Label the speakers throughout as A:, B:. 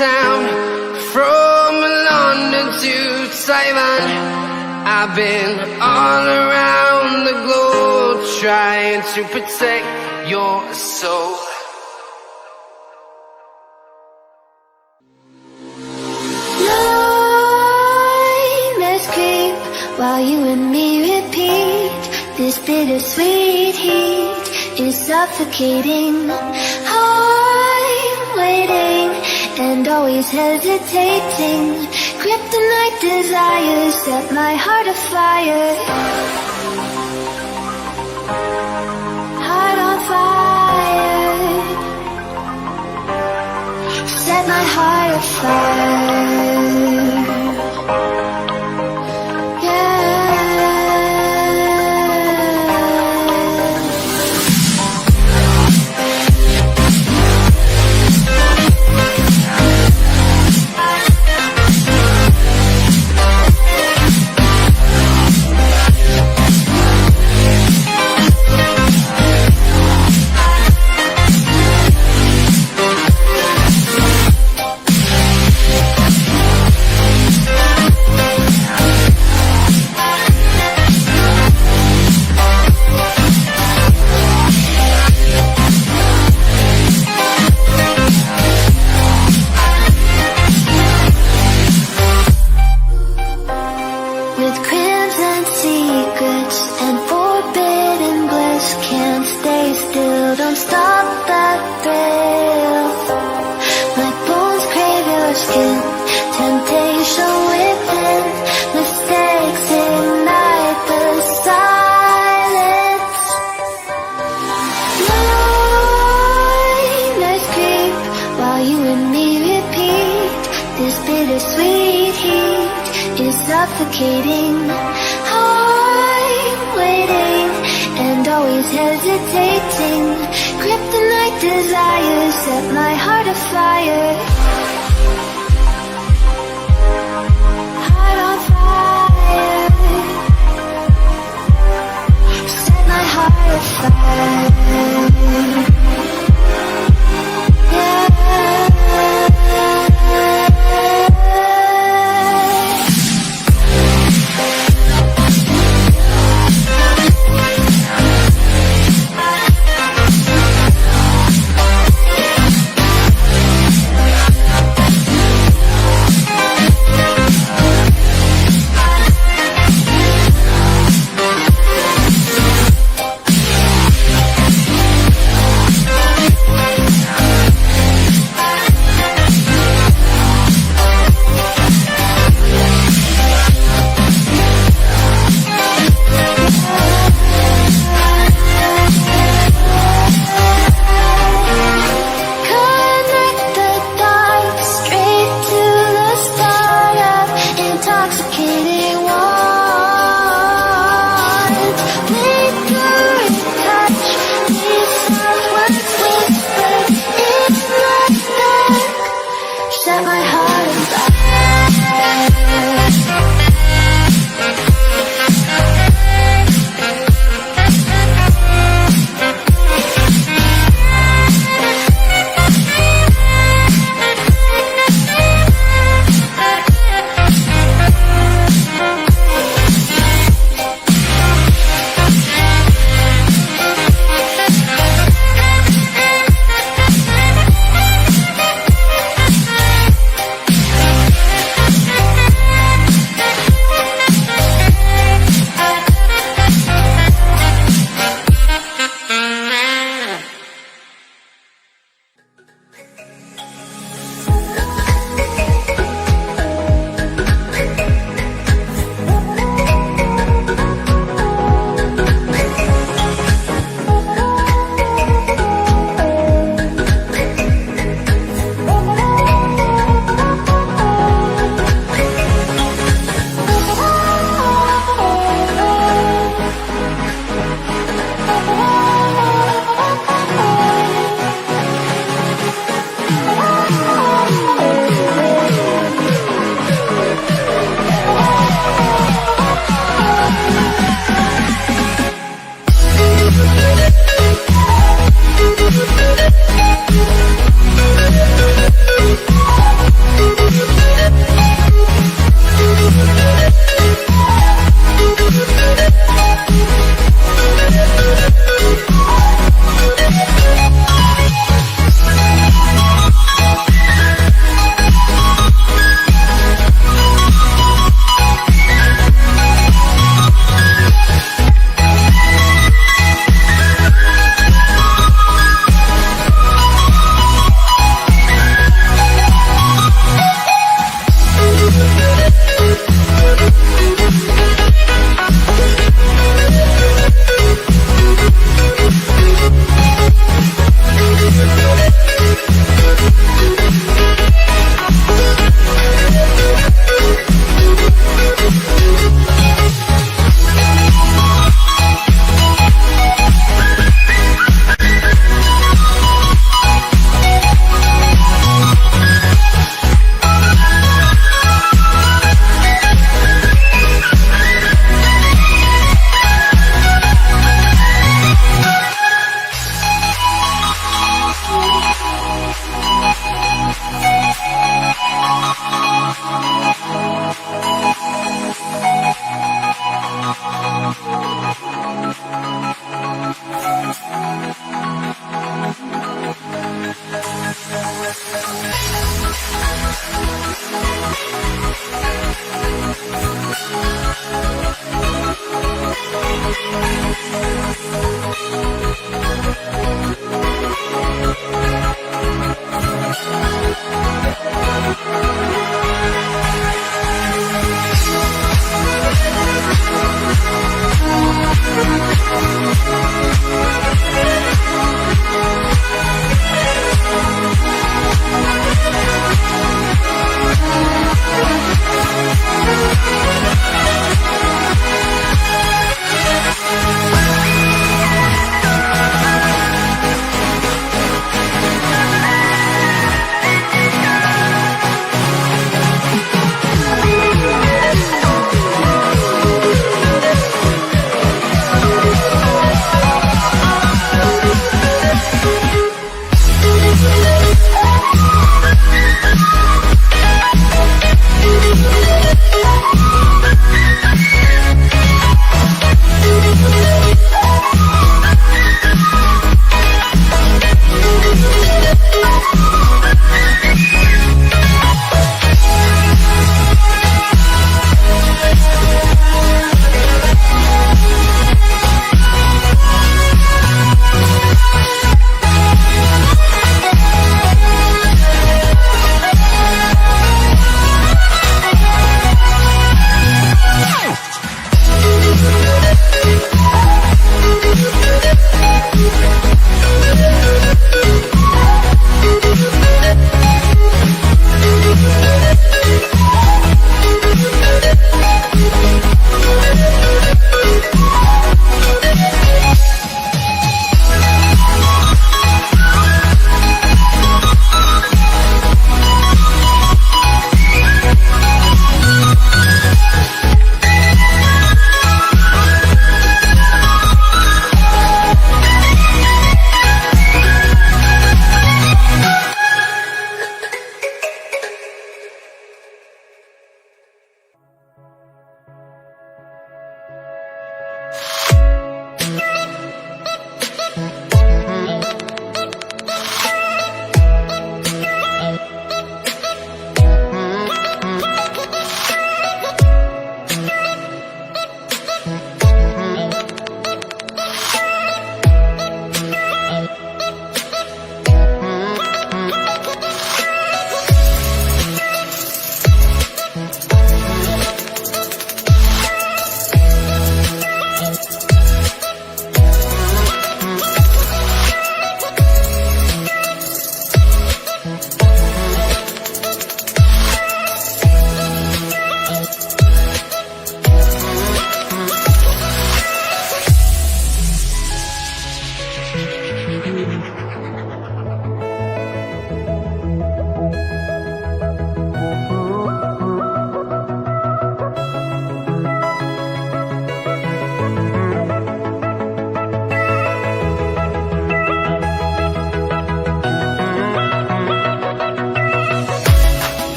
A: town, from London to Taiwan. I've been all around the globe trying to protect your soul.
B: Nightmares creep while you and me repeat. This bittersweet heat is suffocating. I'm waiting and always hesitating. Kryptonite desires set my heart afire. Heart on fire. Set my heart afire. Suffocating. I'm waiting and always hesitating. Kryptonite desires set my heart afire. Heart on fire. Set my heart afire.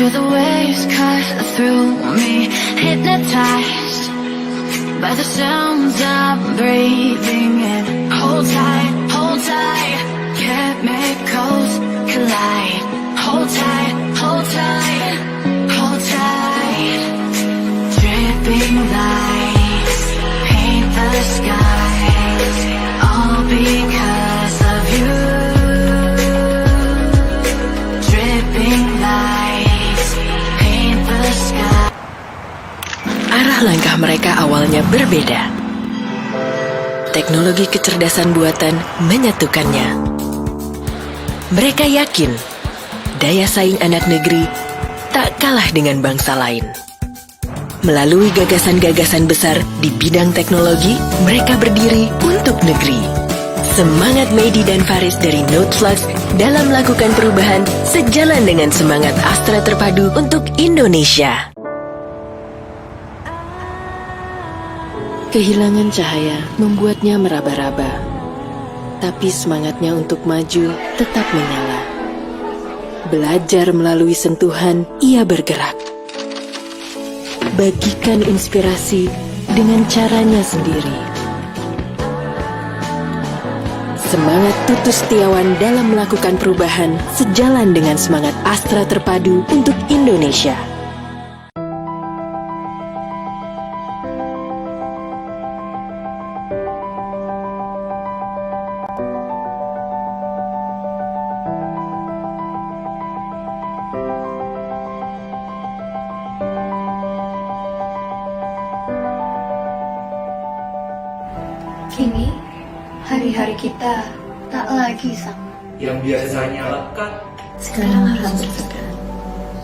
B: Feel the waves cut through me, hypnotized by the sounds I'm breathing in. Hold tight, chemicals collide. Hold tight, hold tight, hold tight. Dripping lights paint the skies, all because of you. Dripping lights paint the sky.
C: Arah langkah mereka awalnya berbeda. Teknologi kecerdasan buatan menyatukannya. Mereka yakin daya saing anak negeri tak kalah dengan bangsa lain. Melalui gagasan-gagasan besar di bidang teknologi, mereka berdiri untuk negeri. Semangat Medi dan Faris dari Noteflux dalam melakukan perubahan sejalan dengan semangat Astra Terpadu untuk Indonesia. Kehilangan cahaya membuatnya meraba-raba, tapi semangatnya untuk maju tetap menyala. Belajar melalui sentuhan, ia bergerak. Bagikan inspirasi dengan caranya sendiri. Semangat Tutus Setiawan dalam melakukan perubahan sejalan dengan semangat Astra Terpadu untuk Indonesia.
D: Kini, hari-hari kita tak lagi sama.
E: Yang biasanya lekat,
D: Sekarang harus bersegan.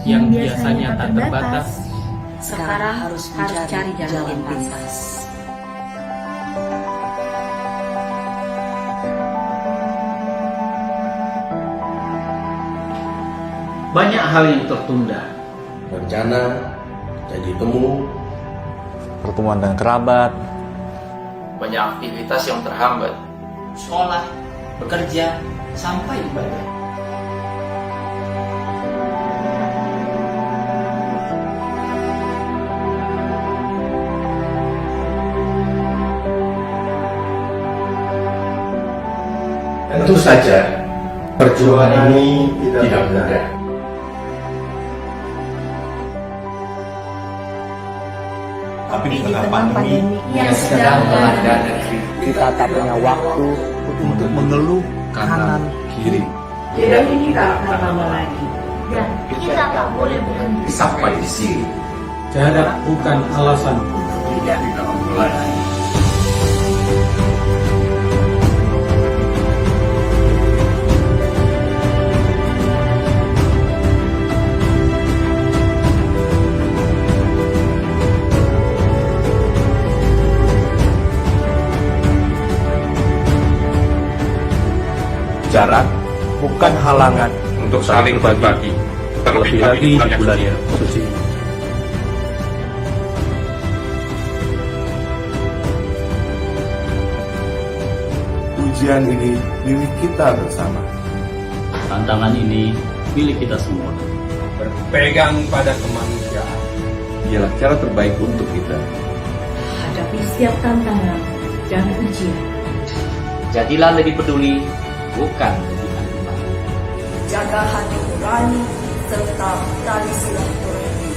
E: yang biasanya tak terbatas,
D: Sekarang harus cari jalan pintas.
E: banyak hal yang tertunda.
F: Rencana, janji temu,
G: pertemuan dengan kerabat,
H: banyak aktivitas yang terhambat.
E: Sekolah, bekerja, sampai ibadah.
F: tentu saja perjuangan ini tidak mudah.
G: tapi di tengah pandemi
D: yang sedang melanda
H: negeri.
G: kita tak punya waktu untuk mengeluh kanan kiri.
D: Tidak ini tak akan lama lagi. Dan kita tak boleh berhenti.
F: Sampai di sini.
E: Jarak bukan alasan
F: Tidak memulai.
G: Jarak bukan halangan
F: Untuk saling berbagi.
G: terlebih lagi di bulan suci.
I: Ujian ini milik kita bersama.
J: Tantangan ini milik kita semua.
F: Berpegang pada kemanusiaan ialah cara terbaik untuk kita.
D: Hadapi setiap tantangan dan ujian.
J: Jadilah lebih peduli, bukan lebih antipati.
D: Jaga hati nurani serta tali silaturahmi.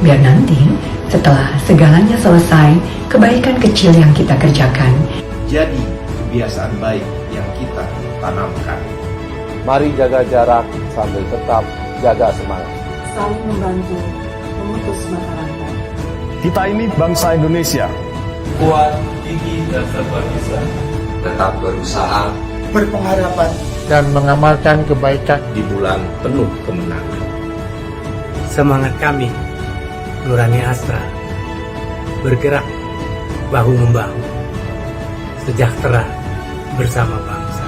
K: Biar nanti, setelah segalanya selesai, kebaikan kecil yang kita kerjakan
F: Jadi kebiasaan baik yang kita tanamkan.
G: Mari jaga jarak sambil tetap jaga semangat.
D: Saling membantu memutus mata rantai.
I: Kita ini bangsa Indonesia.
E: kuat, gigih, dan serba bisa.
F: Tetap berusaha
I: Berpengharapan
G: Dan mengamalkan kebaikan
F: di bulan penuh kemenangan.
E: Semangat kami, Nurani Astra, bergerak bahu-membahu, sejahtera bersama bangsa.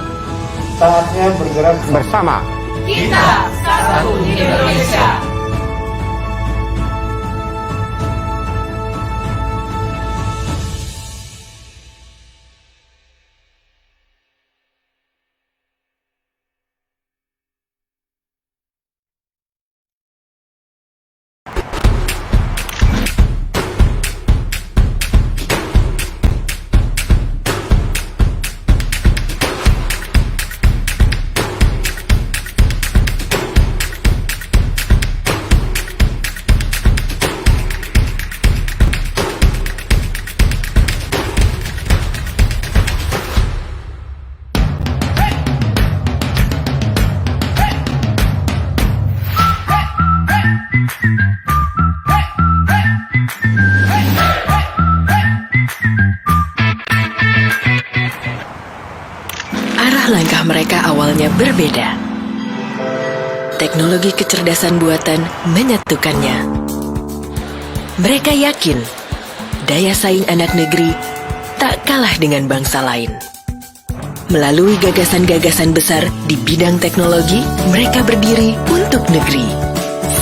G: saatnya bergerak bersama.
D: Kita satu Indonesia.
C: awalnya berbeda. Teknologi kecerdasan buatan menyatukannya. Mereka yakin daya saing anak negeri tak kalah dengan bangsa lain. Melalui gagasan-gagasan besar di bidang teknologi, mereka berdiri untuk negeri.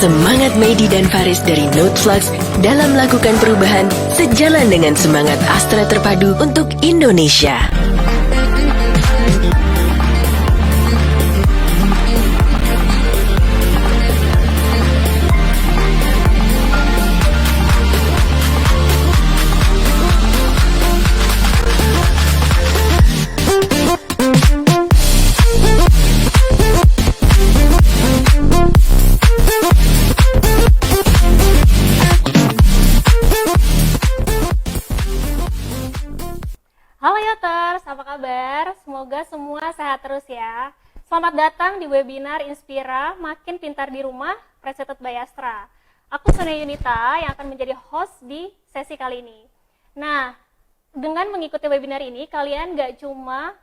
C: Semangat Medi dan Faris dari Noteflux dalam melakukan perubahan sejalan dengan semangat Astra terpadu untuk Indonesia.
L: Halo Yoters, apa kabar? Semoga semua sehat terus ya. Selamat datang di webinar Inspira Makin Pintar di Rumah, presented by Astra. Aku Sonia Yunita yang akan menjadi host di sesi kali ini. Nah, dengan mengikuti webinar ini, kalian gak cuma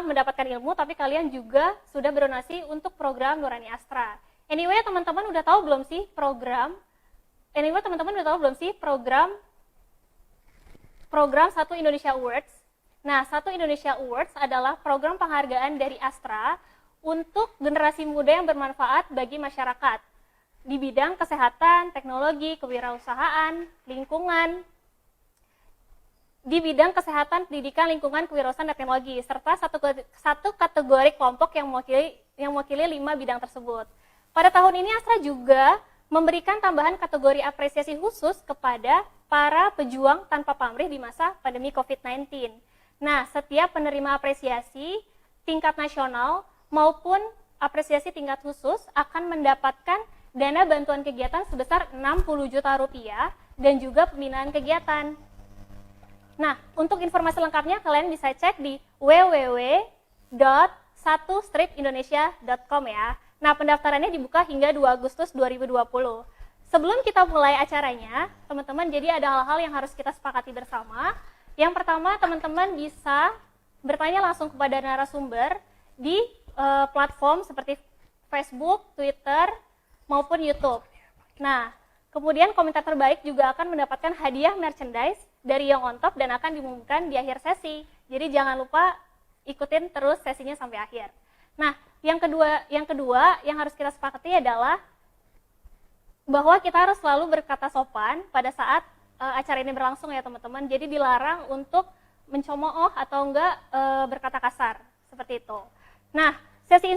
L: mendapatkan ilmu, tapi kalian juga sudah berdonasi untuk program Nurani Astra. Anyway, teman-teman udah tahu belum sih program Satu Indonesia Awards. Nah, Satu Indonesia Awards adalah program penghargaan dari Astra untuk generasi muda yang bermanfaat bagi masyarakat di bidang kesehatan, teknologi, kewirausahaan, lingkungan, di bidang kesehatan, pendidikan, lingkungan, kewirausahaan, dan teknologi, serta satu kategori kelompok yang mewakili 5 bidang tersebut. Pada tahun ini Astra juga memberikan tambahan kategori apresiasi khusus kepada para pejuang tanpa pamrih di masa pandemi COVID-19. Nah, setiap penerima apresiasi tingkat nasional maupun apresiasi tingkat khusus akan mendapatkan dana bantuan kegiatan sebesar 60 juta rupiah dan juga pembinaan kegiatan. Nah, untuk informasi lengkapnya kalian bisa cek di www.satustripindonesia.com ya. Nah, pendaftarannya dibuka hingga 2 Agustus 2020. Sebelum kita mulai acaranya, teman-teman, jadi ada hal-hal yang harus kita sepakati bersama. Yang pertama, teman-teman bisa bertanya langsung kepada narasumber di platform seperti Facebook, Twitter, maupun YouTube. Nah, kemudian komentar terbaik juga akan mendapatkan hadiah merchandise dari Young on Top dan akan diumumkan di akhir sesi. Jadi jangan lupa ikutin terus sesinya sampai akhir. Nah, yang kedua yang harus kita sepakati adalah bahwa kita harus selalu berkata sopan pada saat acara ini berlangsung ya teman-teman. Jadi dilarang untuk mencemooh atau enggak berkata kasar seperti itu. Nah, sesi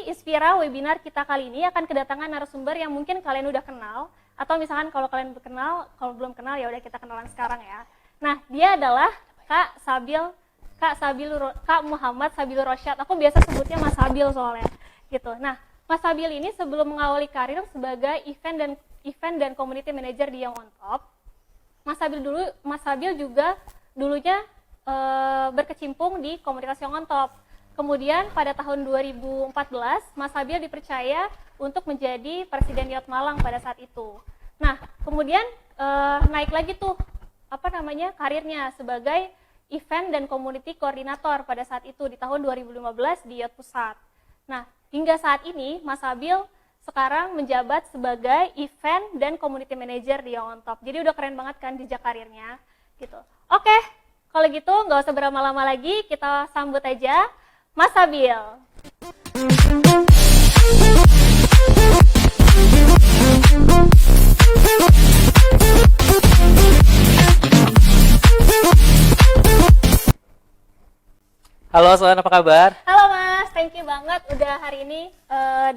L: Inspira webinar kita kali ini akan kedatangan narasumber yang mungkin kalian udah kenal, atau misalkan kalau kalian kenal, kalau belum kenal ya udah kita kenalan sekarang ya. Nah, dia adalah Kak Muhammad Sabilur Rosyad. Aku biasa sebutnya Mas Sabil soalnya gitu. Nah, Mas Sabil ini sebelum mengawali karir sebagai event dan community manager di Young on Top, Mas Sabil juga dulunya berkecimpung di komunitas Young on Top. Kemudian pada tahun 2014, Mas Sabil dipercaya untuk menjadi Presiden Yacht Malang pada saat itu. Nah, kemudian naik lagi tuh karirnya sebagai event dan community koordinator pada saat itu di tahun 2015 di Yacht Pusat. Nah, hingga saat ini Mas Sabil sekarang menjabat sebagai event dan community manager di Young on Top. Jadi udah keren banget kan jejak karirnya gitu. Oke, kalau gitu nggak usah berlama-lama lagi, kita sambut aja Mas Sabil.
M: Halo Soan, apa kabar?
L: Halo Mas, thank you banget udah hari ini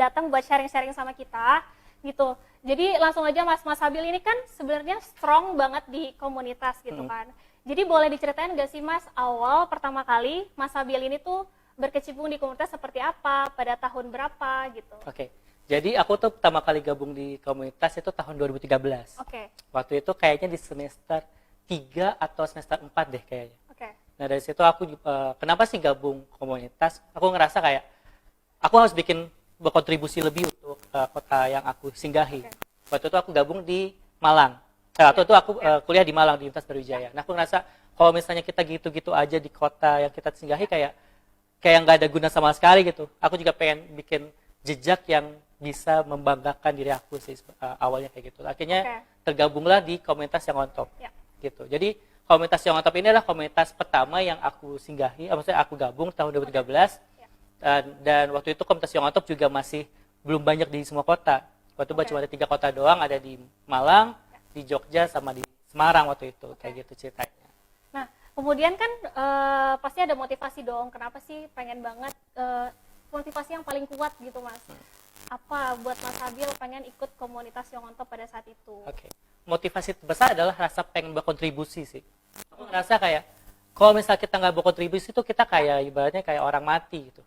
L: datang buat sharing-sharing sama kita gitu. Jadi langsung aja Mas Sabil ini kan sebenarnya strong banget di komunitas gitu kan. Jadi boleh diceritain gak sih Mas, awal pertama kali Mas Sabil ini tuh berkecimpung di komunitas seperti apa, pada tahun berapa gitu?
M: Oke, jadi aku tuh pertama kali gabung di komunitas itu tahun 2013.
L: Oke.
M: Waktu itu kayaknya di semester 3 atau semester 4 deh kayaknya.
L: Oke.
M: Nah dari situ aku kenapa sih gabung komunitas? Aku ngerasa kayak aku harus berkontribusi lebih untuk kota yang aku singgahi. Waktu itu aku gabung di Malang. Waktu itu aku kuliah di Malang di Universitas Brawijaya. Nah aku ngerasa kalau misalnya kita gitu-gitu aja di kota yang kita singgahi kayak kayak nggak ada guna sama sekali gitu. Aku juga pengen bikin jejak yang bisa membanggakan diri aku sih awalnya kayak gitu. Akhirnya tergabunglah di komunitas Young on Top gitu. Jadi komunitas Young on Top ini adalah komunitas pertama yang aku singgahi, maksudnya aku gabung tahun 2013. Dan waktu itu komunitas Young on Top juga masih belum banyak di semua kota. Waktu itu cuma ada 3 kota doang, ada di Malang, di Jogja, sama di Semarang waktu itu, kayak gitu ceritanya.
L: Nah, kemudian kan pasti ada motivasi dong. Kenapa sih pengen banget motivasi yang paling kuat gitu, Mas? Apa buat Mas Habil pengen ikut komunitas Young on Top pada saat itu?
M: Motivasi terbesar adalah rasa pengen berkontribusi sih. Aku ngerasa kayak kalau misalnya kita nggak berkontribusi itu kita kayak ibaratnya kayak orang mati gitu.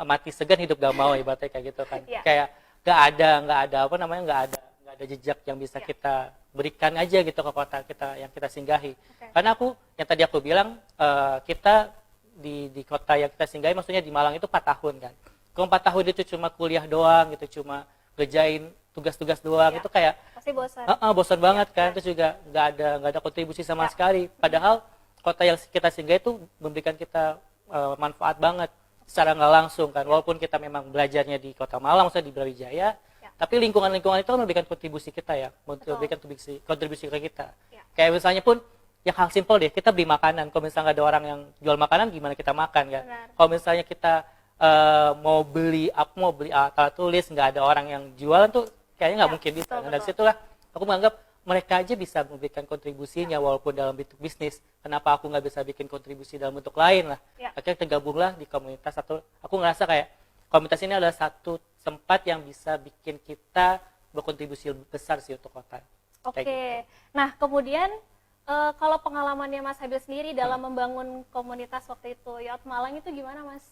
M: Mati segan hidup gak mau ibaratnya kayak gitu kan. Kayak nggak ada jejak yang bisa kita berikan aja gitu ke kota kita yang kita singgahi. Karena yang tadi aku bilang kita di kota yang kita singgahi, maksudnya di Malang itu 4 tahun kan. Kalau 4 tahun itu cuma kuliah doang gitu, cuma ngerjain tugas-tugas doang, itu kayak
L: pasti bosan.
M: Bosan banget kan. Terus juga nggak ada kontribusi sama sekali. Padahal kota yang kita singgah itu memberikan kita manfaat banget secara nggak langsung kan. Walaupun kita memang belajarnya di Kota Malang, maksudnya di Brawijaya, tapi lingkungan-lingkungan itu kan memberikan kontribusi kita ya, memberikan kontribusi ke kita. Kayak misalnya pun yang hal simpel deh, kita beli makanan. Kalau misalnya nggak ada orang yang jual makanan, gimana kita makan kan? Kalau misalnya kita mau beli alat tulis, nggak ada orang yang jualan tuh kayaknya nggak mungkin bisa. Nah, dari situlah aku menganggap mereka aja bisa memberikan kontribusinya walaupun dalam bentuk bisnis. Kenapa aku nggak bisa bikin kontribusi dalam bentuk lain lah? Akhirnya tergabunglah di komunitas. Aku ngerasa kayak komunitas ini adalah satu tempat yang bisa bikin kita berkontribusi besar sih untuk kota.
L: Oke. Nah, kemudian kalau pengalamannya Mas Habil sendiri dalam membangun komunitas waktu itu Youth Malang itu gimana, Mas?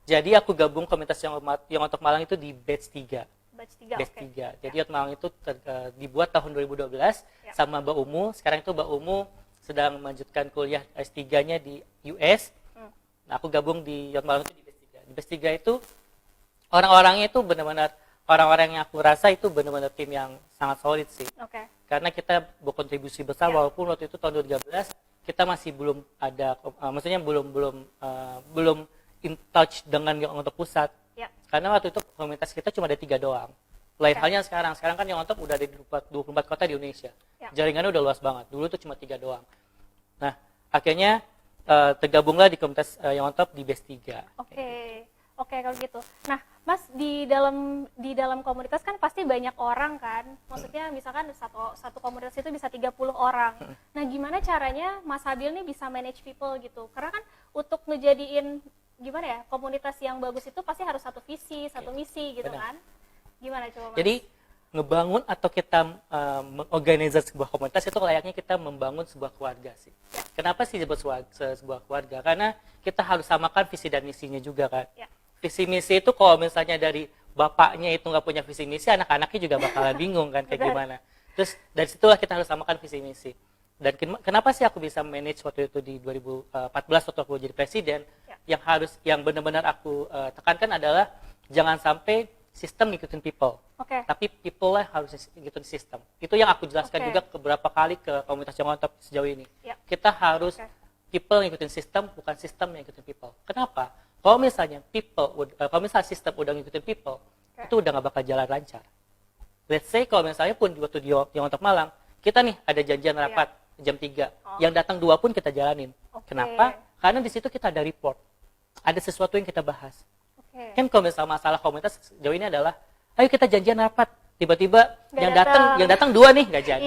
M: Jadi aku gabung komunitas yang untuk Malang itu di batch 3. Batch 3. Jadi Youth Malang itu dibuat tahun 2012 sama Mbak Umu. Sekarang itu Mbak Umu sedang melanjutkan kuliah S3-nya di US. Nah, aku gabung di Youth Malang itu di batch 3. Di batch 3 itu orang-orangnya itu benar-benar orang-orang yang aku rasa itu benar-benar tim yang sangat solid sih. Karena kita berkontribusi besar walaupun waktu itu tahun 2013 kita masih belum ada, maksudnya belum in touch dengan yang untuk pusat. Karena waktu itu komunitas kita cuma ada 3 doang. Lain halnya sekarang kan yang untuk udah ada di 24 kota di Indonesia. Jaringannya udah luas banget. Dulu tuh cuma 3 doang. Nah, akhirnya tergabunglah di komunitas yang untuk di batch 3.
L: Oke, kalau gitu. Nah, Mas, di dalam komunitas kan pasti banyak orang kan. Maksudnya misalkan satu komunitas itu bisa 30 orang. Nah, gimana caranya Mas Habil nih bisa manage people gitu? Karena kan untuk ngejadiin gimana ya, komunitas yang bagus itu pasti harus satu visi, satu misi gitu kan. Gimana coba, Mas?
M: Jadi ngebangun atau kita mengorganisasi sebuah komunitas itu layaknya kita membangun sebuah keluarga sih. Kenapa sih sebuah keluarga? Karena kita harus samakan visi dan misinya juga kan. Visi misi itu kalau misalnya dari bapaknya itu nggak punya visi misi, anak-anaknya juga bakalan bingung kan kayak gimana. Terus dari situlah kita harus samakan visi misi. Dan kenapa sih aku bisa manage waktu itu di 2014 waktu aku jadi presiden, yang benar-benar aku tekankan adalah jangan sampai sistem ngikutin people, tapi people lah harus ngikutin sistem. Itu yang aku jelaskan juga beberapa kali ke komunitas yang mantap sejauh ini. Kita harus people ngikutin sistem, bukan sistem yang ngikutin people. Kenapa? Kalau misalnya sistem udah ngikutin people, itu udah nggak bakal jalan lancar. Let's say kalau misalnya pun waktu di yang untuk Malang, kita nih ada janjian rapat jam 3, yang datang 2 pun kita jalanin. Kenapa? Karena di situ kita ada report, ada sesuatu yang kita bahas. Kan kalau misalnya masalah komunitas sejauh ini adalah, ayo kita janjian rapat, tiba-tiba yang datang 2 nih nggak jadi.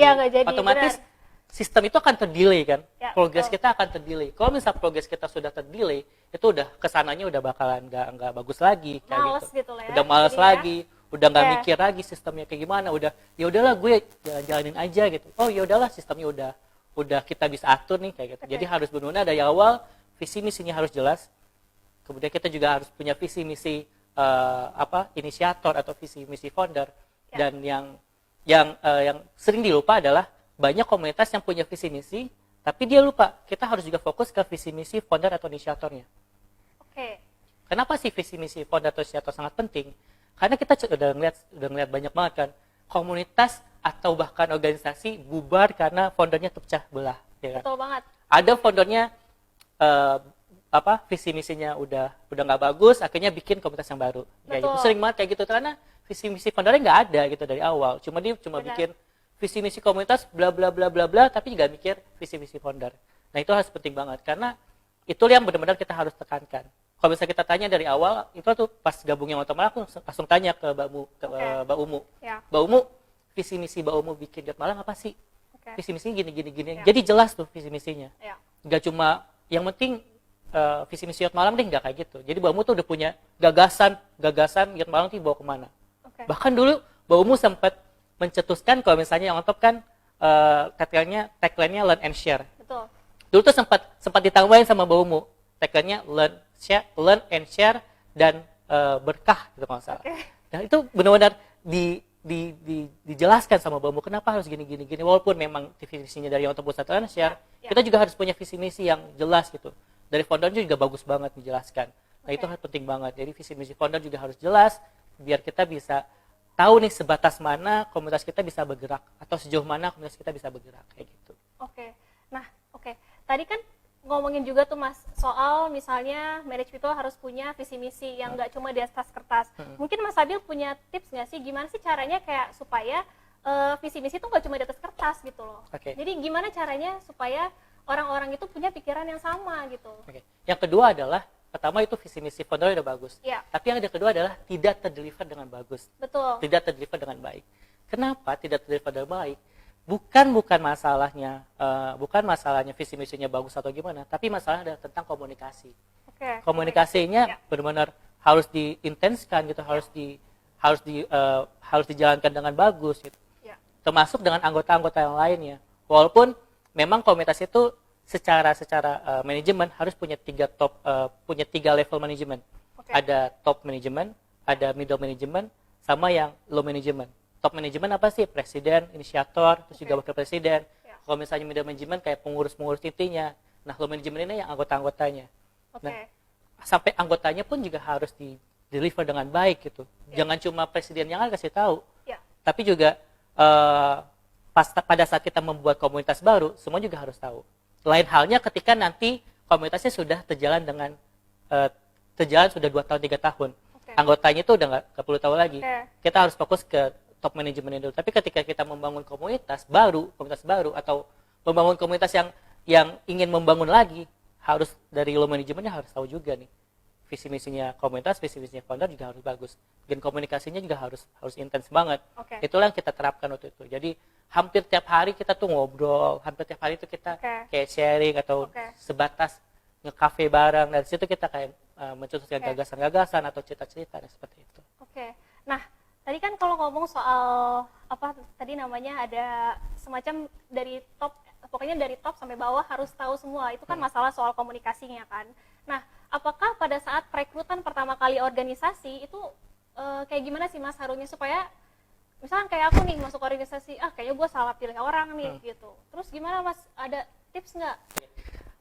M: Otomatis sistem itu akan terdelay kan, progres kita akan terdelay. Kalau misalnya progres kita sudah terdelay, itu udah kesananya udah bakalan nggak bagus lagi, kayak gitu. Udah males lagi, udah nggak mikir lagi sistemnya kayak gimana. Udah ya udahlah gue jalanin aja gitu. Oh ya udahlah sistemnya udah kita bisa atur nih kayak gitu. Jadi harus benar-benar dari awal visi misinya harus jelas. Kemudian kita juga harus punya visi misi inisiator atau visi misi founder. Dan yang sering dilupa adalah banyak komunitas yang punya visi misi, tapi dia lupa kita harus juga fokus ke visi misi founder atau inisiatornya. Kenapa sih visi misi founder atau inisiator sangat penting? Karena kita udah ngeliat banyak banget kan komunitas atau bahkan organisasi bubar karena foundernya terpecah belah. Ya kan?
L: Betul banget.
M: Ada foundernya visi misinya udah nggak bagus, akhirnya bikin komunitas yang baru. Kayak gitu. Sering banget kayak gitu karena visi misi foundernya nggak ada gitu dari awal. Dia cuma bikin visi misi komunitas bla bla bla bla bla, tapi nggak mikir visi misi founder. Nah itu harus penting banget karena itu yang benar-benar kita harus tekankan. Kalau bisa kita tanya dari awal, itu tuh pas gabung yang otomatis aku langsung tanya ke Mbak Umu. Mbak Umu, visi misi Mbak Umu bikin Youth Malang apa sih? Visi misinya gini. Jadi jelas tuh visi misinya. Nggak cuma yang penting visi misi Youth Malang deh, nggak kayak gitu. Jadi Mbak Umu tuh udah punya gagasan Youth Malang tuh bawa kemana. Bahkan dulu Mbak Umu sempat mencetuskan kalau misalnya yang on top kan tagline-nya learn and share.
L: Betul.
M: Dulu tuh sempat ditambahin sama Mbak Umu, tagline-nya learn and share dan berkah gitu kalau salah. Dan itu benar-benar dijelaskan sama Mbak Umu kenapa harus gini. Walaupun memang visi misinya dari yang on top satu learn and share, kita juga harus punya visi misi yang jelas gitu. Dari founder juga bagus banget dijelaskan. Nah itu penting banget. Jadi visi misi founder juga harus jelas biar kita bisa tahu nih sebatas mana komunitas kita bisa bergerak atau sejauh mana komunitas kita bisa bergerak kayak gitu.
L: Oke. Tadi kan ngomongin juga tuh Mas soal misalnya manage people harus punya visi misi yang nggak cuma di atas kertas. Mungkin Mas Adil punya tips nggak sih gimana sih caranya kayak supaya visi misi itu nggak cuma di atas kertas gitu loh. Jadi gimana caranya supaya orang-orang itu punya pikiran yang sama gitu.
M: Yang kedua adalah pertama itu visi misi founder udah bagus. Tapi yang kedua adalah tidak terdeliver dengan bagus.
L: Betul.
M: Tidak terdeliver dengan baik. Kenapa tidak terdeliver dengan baik? Bukan masalahnya visi misinya bagus atau gimana, tapi masalahnya adalah tentang komunikasi. Komunikasinya benar-benar harus diintenskan gitu, harus dijalankan dengan bagus gitu. Termasuk dengan anggota-anggota yang lainnya. Walaupun memang komunitas itu secara manajemen harus punya tiga level manajemen. Ada top manajemen, ada middle manajemen, sama yang low manajemen. Top manajemen apa sih? Presiden, inisiator, terus juga wakil presiden. Kalau misalnya middle manajemen kayak pengurus-pengurus intinya. Nah, low manajemen ini yang anggota-anggotanya. Nah, sampai anggotanya pun juga harus di-deliver dengan baik gitu. Jangan cuma presiden yang kasih tahu. Tapi juga pada saat kita membuat komunitas baru, semua juga harus tahu. Lain halnya ketika nanti komunitasnya sudah terjalan sudah 2 tahun 3 tahun. Anggotanya itu udah nggak perlu tahu lagi. Kita harus fokus ke top manajemen dulu. Tapi ketika kita membangun komunitas baru atau membangun komunitas yang ingin membangun lagi, harus dari low manajemennya harus tahu juga nih visi misinya komunitas, visi misinya founder juga harus bagus. Dan komunikasinya juga harus intens banget. Itulah yang kita terapkan waktu itu. Jadi hampir tiap hari kita tuh ngobrol, hampir tiap hari itu kita kayak sharing atau sebatas nge-cafe bareng. Dari situ kita kayak mencetuskan gagasan-gagasan atau cerita-cerita seperti itu.
L: Nah, tadi kan kalau ngomong soal tadi namanya ada semacam dari top, pokoknya dari top sampai bawah harus tahu semua. Itu kan masalah soal komunikasinya kan. Nah, apakah pada saat perekrutan pertama kali organisasi itu kayak gimana sih Mas harusnya supaya misalnya kayak aku nih masuk organisasi, kayaknya gue salah pilih orang nih gitu. Terus gimana Mas? Ada tips nggak?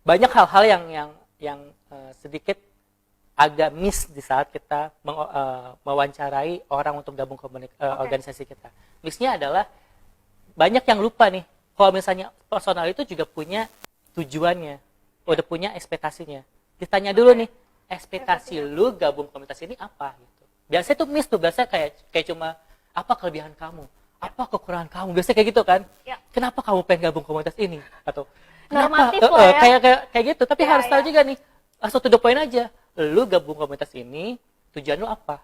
M: Banyak hal-hal yang sedikit agak miss di saat kita mewawancarai orang untuk gabung organisasi kita. Missnya adalah banyak yang lupa nih. Kalau misalnya personal itu juga punya tujuannya, udah punya ekspektasinya. Ditanya dulu nih, ekspektasi lu gabung komunitas ini apa gitu. Biasanya tuh miss tuh, biasanya kayak cuma apa kelebihan kamu, apa kekurangan kamu, biasanya kayak gitu kan. Kenapa kamu pengen gabung komunitas ini atau
L: normatif lah ya.
M: Kayak gitu, tapi harus tahu juga nih, langsung to the point aja. Lu gabung komunitas ini, tujuan lu apa?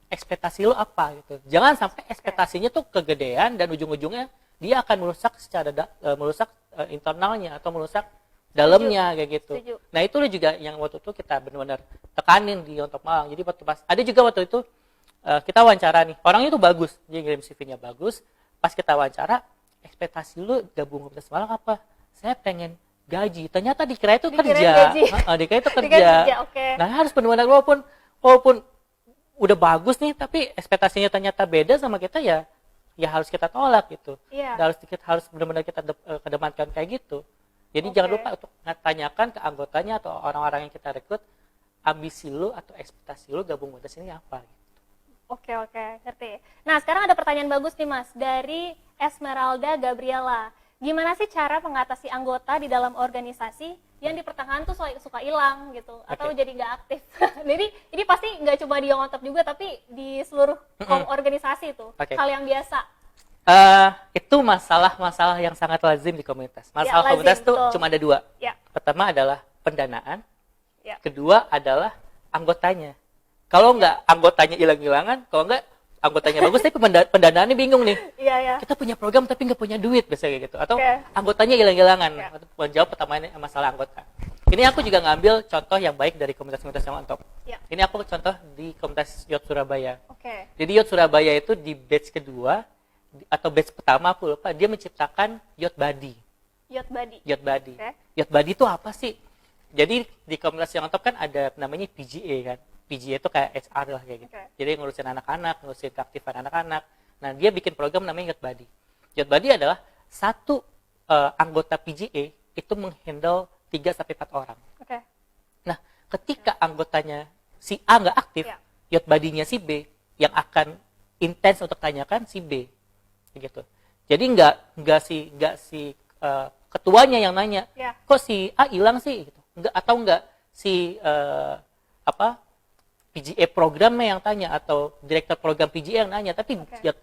M: Ekspektasi lu apa gitu. Jangan sampai ekspektasinya tuh kegedean dan ujung-ujungnya dia akan merusak internalnya atau merusak dalamnya kayak gitu. Nah, itu juga yang waktu itu kita benar-benar tekanin di Untuk Malang. Jadi ada juga waktu itu kita wawancara nih. Orangnya itu bagus, dia ngirim CV-nya bagus. Pas kita wawancara, ekspektasi lu gabung komunitas Malang apa? Saya pengen gaji. Ternyata dikira itu kerja. Dikira itu kerja. Nah, harus benar-benar walaupun udah bagus nih, tapi ekspektasinya ternyata beda sama kita ya harus kita tolak gitu. Harus benar-benar kita kedepankan kayak gitu. Jadi jangan lupa untuk tanyakan ke anggotanya atau orang-orang yang kita rekrut, ambisi lu atau ekspektasi lu gabung komunitas ini apa gitu.
L: Oke, ngerti. Nah, sekarang ada pertanyaan bagus nih Mas dari Esmeralda Gabriela. Gimana sih cara mengatasi anggota di dalam organisasi yang di pertengahan tuh suka hilang gitu atau jadi nggak aktif. Jadi ini pasti nggak cuma di Young on Top juga tapi di seluruh organisasi tuh hal yang biasa.
M: Itu masalah yang sangat lazim di komunitas. Masalah komunitas tuh cuma ada dua. Pertama adalah pendanaan, kedua adalah anggotanya. Kalau nggak anggotanya hilang-hilangan, kalau nggak anggotanya bagus tapi pendanaannya bingung nih. Kita punya program tapi nggak punya duit biasanya gitu. Atau anggotanya hilang-hilangan. Menjawab pertama ini masalah anggota. Ini aku juga ngambil contoh yang baik dari komunitas-komunitas yang on top. Ini aku contoh di komunitas Yacht Surabaya. Jadi Yacht Surabaya itu di batch kedua atau batch pertama aku lupa, dia menciptakan Yacht Buddy. Yacht Buddy. Yacht Buddy itu apa sih? Jadi di komunitas yang on top kan ada namanya PGA kan. PGA itu kayak HR lah kayak gitu. Jadi ngurusin anak-anak, ngurusin keaktifan anak-anak. Nah, dia bikin program namanya Yacht Buddy. Yacht Buddy adalah satu anggota PGA itu menghandle 3-4 orang. Nah, ketika anggotanya si A nggak aktif, Yacht Buddy-nya si B yang akan intens untuk tanyakan si B. Gitu. Jadi nggak si ketuanya yang nanya, kok si A hilang sih? Gitu. Nggak si PGA programnya yang tanya atau direktur program PGA yang nanya, tapi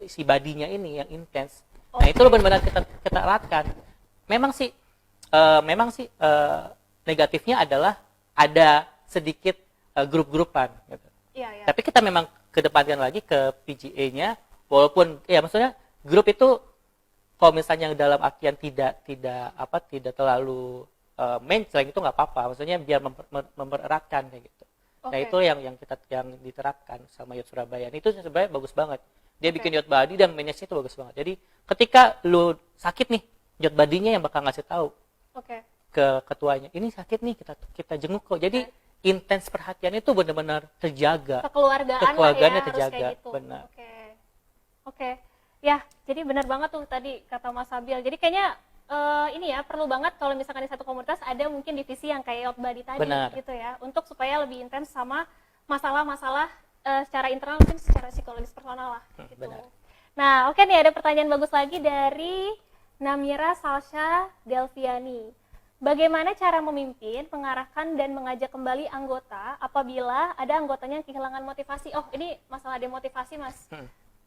M: si badinya ini yang intens. Nah, itu benar-benar kita eratkan. Memang sih negatifnya adalah ada sedikit grup-grupan gitu. Tapi kita memang kedepankan lagi ke PGA-nya, walaupun ya maksudnya grup itu kalau misalnya dalam artian tidak terlalu mainstream itu nggak apa-apa, maksudnya biar mempereratkan kayak gitu. Nah, itu yang diterapkan sama Yacht Surabaya. Itu sebenarnya bagus banget. Dia bikin Yacht Buddy dan manage itu bagus banget. Jadi ketika lu sakit nih, Yacht Buddy-nya yang bakal ngasih tahu ke ketuanya, ini sakit nih, kita jenguk kok. Jadi intens perhatian itu benar-benar terjaga. Kekeluargaannya terjaga. Gitu. Benar.
L: Oke. Ya, jadi benar banget tuh tadi kata Mas Sabil. Jadi kayaknya ini ya perlu banget kalau misalkan di satu komunitas ada mungkin divisi yang kayak Yacht Buddy tadi gitu ya, untuk supaya lebih intens sama masalah-masalah secara internal mungkin secara psikologis personal lah gitu. Nah, oke nih ada pertanyaan bagus lagi dari Namira Salsha Delviani. Bagaimana cara memimpin, mengarahkan dan mengajak kembali anggota apabila ada anggotanya yang kehilangan motivasi? Oh, ini masalah demotivasi, Mas.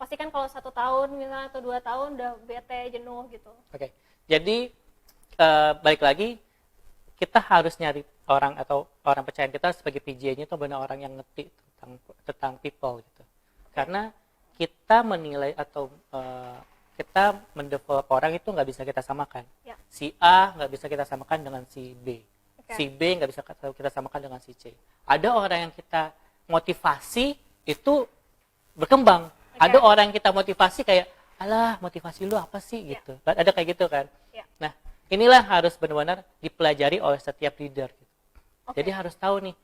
L: Pasti kan kalau 1 tahun misalnya atau 2 tahun udah bete, jenuh gitu.
M: Jadi balik lagi kita harus nyari orang atau orang percayaan kita sebagai PJ-nya itu benar orang yang ngerti tentang people gitu. Karena kita menilai atau kita mendevelop orang itu nggak bisa kita samakan. Si A nggak bisa kita samakan dengan si B. Si B nggak bisa kita samakan dengan si C. Ada orang yang kita motivasi itu berkembang. Ada orang yang kita motivasi kayak, alah motivasi lu apa sih gitu. Ada kayak gitu kan. Nah, inilah harus benar-benar dipelajari oleh setiap leader gitu. Jadi harus tahu nih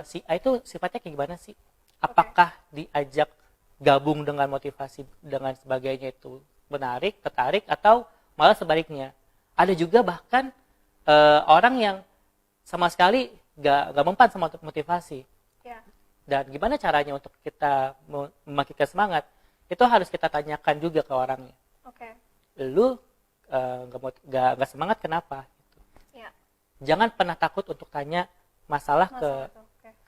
M: si A itu sifatnya kayak gimana sih? Apakah diajak gabung dengan motivasi dengan sebagainya itu menarik, tertarik, atau malah sebaliknya. Ada juga bahkan orang yang sama sekali gak mempan sama motivasi. Dan gimana caranya untuk kita membangkitkan semangat? Itu harus kita tanyakan juga ke orangnya. Lu gak semangat kenapa? Gitu. Jangan pernah takut untuk tanya masalah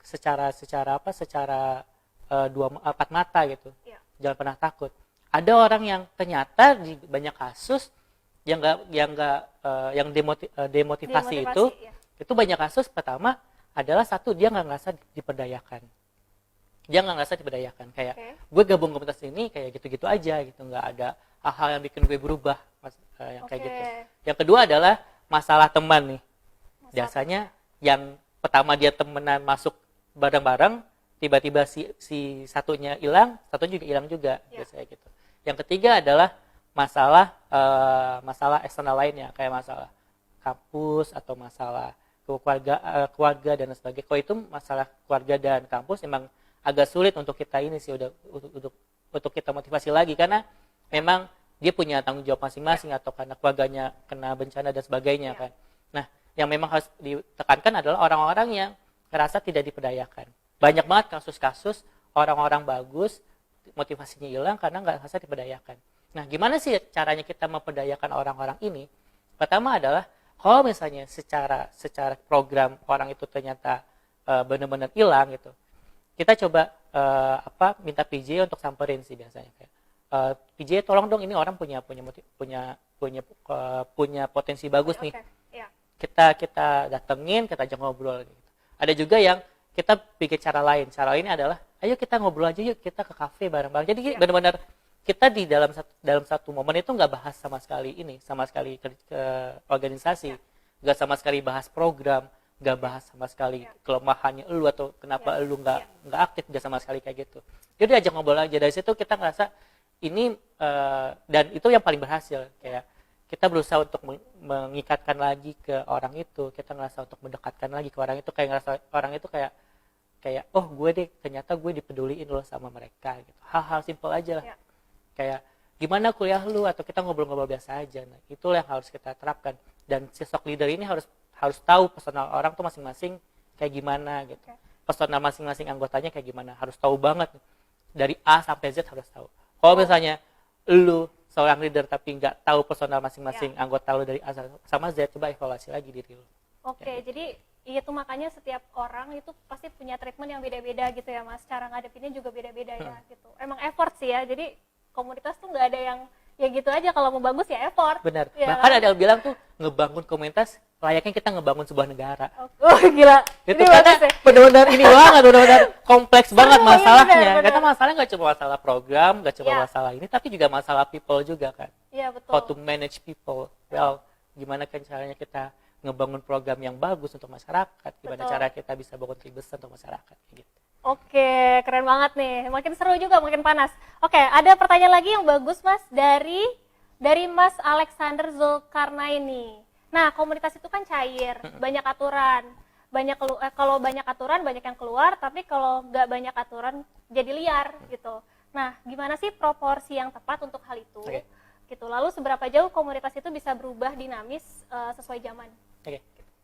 M: secara empat mata gitu. Jangan pernah takut. Ada orang yang ternyata di banyak kasus yang demotivasi itu banyak kasus. Pertama adalah satu, dia nggak ngerasa diperdayakan. Kayak gue gabung komunitas ini kayak gitu-gitu aja gitu, nggak ada hal-hal yang bikin gue berubah yang kayak gitu. Yang kedua adalah masalah teman nih. Biasanya yang pertama dia temenan masuk bareng-bareng, tiba-tiba si satunya hilang, satu juga hilang juga, biasanya gitu. Yang ketiga adalah masalah eksternal lainnya, kayak masalah kampus atau masalah keluarga dan sebagainya. Kalau itu masalah keluarga dan kampus emang agak sulit untuk kita ini sih untuk kita motivasi lagi, karena memang dia punya tanggung jawab masing-masing atau karena keluarganya kena bencana dan sebagainya kan. Nah, yang memang harus ditekankan adalah orang-orang yang merasa tidak diperdayakan. Banyak banget kasus-kasus orang-orang bagus motivasinya hilang karena nggak merasa diperdayakan. Nah, gimana sih caranya kita memperdayakan orang-orang ini? Pertama adalah Kalau misalnya secara program orang itu ternyata benar-benar hilang gitu, kita coba minta PJ untuk samperin sih biasanya kayak PJ tolong dong, ini orang punya potensi bagus nih.
L: Yeah.
M: Kita datengin, kita ajak ngobrol gitu. Ada juga yang kita bikin cara lain. Cara lainnya adalah ayo kita ngobrol aja yuk, kita ke kafe bareng-bareng. Jadi benar-benar kita di dalam satu momen itu nggak bahas sama sekali ke organisasi, nggak sama sekali bahas program, nggak bahas sama sekali kelemahannya lu atau kenapa lu nggak aktif, nggak sama sekali kayak gitu. Jadi ajak ngobrol aja. Dari situ kita ngerasa ini dan itu yang paling berhasil, kayak kita berusaha untuk mengikatkan lagi ke orang itu, kita ngerasa untuk mendekatkan lagi ke orang itu, kayak ngerasa orang itu kayak oh ternyata gue dipeduliin loh sama mereka gitu. Hal-hal simpel aja lah. Kayak gimana kuliah lu, atau kita ngobrol-ngobrol biasa aja. Nah, itulah yang harus kita terapkan, dan sosok leader ini harus tahu personal orang tuh masing-masing kayak gimana gitu. Personal masing-masing anggotanya kayak gimana, harus tahu banget dari A sampai Z, harus tahu. Kalau misalnya lu seorang leader tapi nggak tahu personal masing-masing anggota lu dari A sama Z, coba evaluasi lagi diri lu.
L: Jadi itu makanya setiap orang itu pasti punya treatment yang beda-beda gitu ya Mas. Cara ngadepinnya juga beda-beda ya gitu. Emang effort sih ya. Jadi komunitas tuh nggak ada yang ya gitu aja, kalau mau bagus ya effort.
M: Benar.
L: Ya,
M: bahkan ada yang bilang tuh ngebangun komunitas layaknya kita ngebangun sebuah negara.
L: Oh gila.
M: Itu karena benar-benar ini banget, benar-benar kompleks banget masalahnya. Karena masalahnya nggak cuma masalah program, nggak cuma masalah ini, tapi juga masalah people juga kan.
L: Iya betul.
M: How to manage people. Well, gimana kan caranya kita ngebangun program yang bagus untuk masyarakat, gimana cara kita bisa berkontribusi untuk masyarakat gitu.
L: Oke, keren banget nih. Makin seru juga, makin panas. Oke, ada pertanyaan lagi yang bagus Mas dari Mas Alexander Zulkarnaini. Nah, komunitas itu kan cair, banyak aturan. Kalau banyak aturan banyak yang keluar, tapi kalau nggak banyak aturan jadi liar gitu. Nah, gimana sih proporsi yang tepat untuk hal itu? Gitu. Lalu seberapa jauh komunitas itu bisa berubah dinamis sesuai zaman?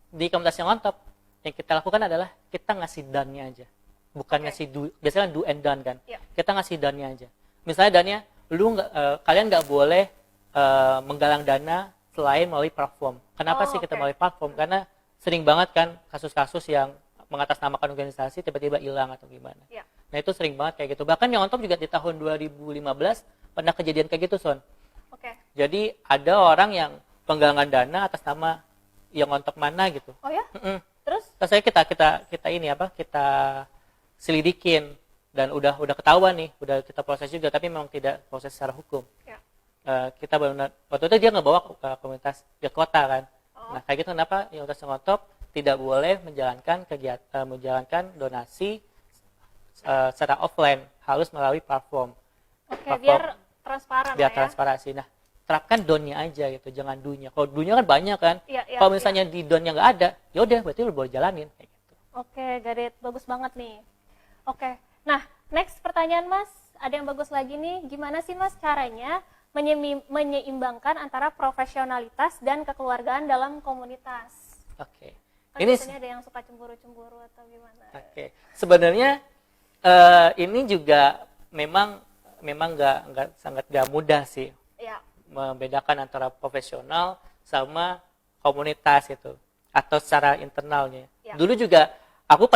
M: Di komunitas yang on top, yang kita lakukan adalah kita ngasih done-nya aja. Bukan ngasih biasanya do and done kan. Kita ngasih done-nya aja. Misalnya done-nya, kalian nggak boleh menggalang dana selain melalui platform. Kenapa sih kita melalui platform? Karena sering banget kan kasus-kasus yang mengatasnamakan organisasi tiba-tiba hilang atau gimana. Nah itu sering banget kayak gitu. Bahkan yang on top juga di tahun 2015 pernah kejadian kayak gitu, Son. Jadi ada orang yang penggalangan dana atas nama yang on top mana gitu.
L: Oh ya? Terus?
M: Saya kita selidikin dan udah ketahuan nih, udah kita proses juga, tapi memang tidak proses secara hukum. Kita benar waktu itu dia ngebawa ke komunitas di kota kan. Nah kayak gitu, kenapa yang udah on top tidak boleh menjalankan kegiatan, menjalankan donasi secara offline, harus melalui platform.
L: Biar transparan.
M: Biar transparansi. Nah terapkan donnya aja gitu, jangan dunya. Kalau dunya kan banyak kan. Kalau misalnya di donnya nggak ada, ya udah berarti lu boleh jalanin kayak gitu.
L: Got it. Bagus banget nih. Nah next pertanyaan Mas, ada yang bagus lagi nih. Gimana sih Mas caranya menyeimbangkan antara profesionalitas dan kekeluargaan dalam komunitas? Kan ini biasanya ada yang suka cemburu-cemburu atau gimana?
M: Sebenarnya ini juga memang sangat gak mudah sih. Membedakan antara profesional sama komunitas itu atau secara internalnya. Dulu juga aku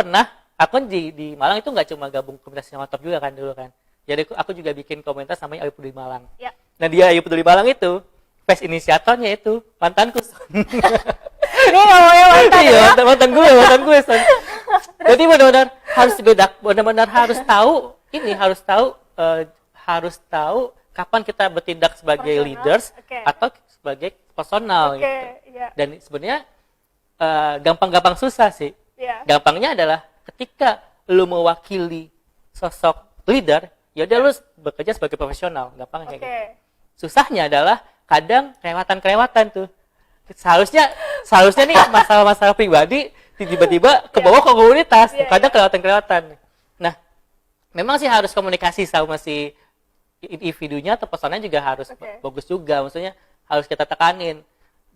M: di Malang itu nggak cuma gabung komunitas yang mantap juga kan dulu kan. Jadi aku juga bikin komunitas namanya Ayo Peduli Malang. Nah dia Ayo Peduli Malang itu face inisiatornya itu mantanku.
L: Ini ngomongnya mantan ya?
M: Iya, mantan gue Son. Jadi benar-benar harus dibedak, benar-benar harus tahu kapan kita bertindak sebagai leaders atau sebagai personal gitu. Dan sebenarnya gampang-gampang susah sih. Gampangnya adalah ketika lu mewakili sosok leader, ya udah lu bekerja sebagai profesional, gampang kayak gitu. Susahnya adalah kadang kelewatan tuh. Seharusnya nih masalah-masalah pribadi tiba-tiba ke bawah ke komunitas, kadang kelewatan. Nah, memang sih harus komunikasi sama si individunya atau personanya juga harus bagus juga. Maksudnya harus kita tekanin.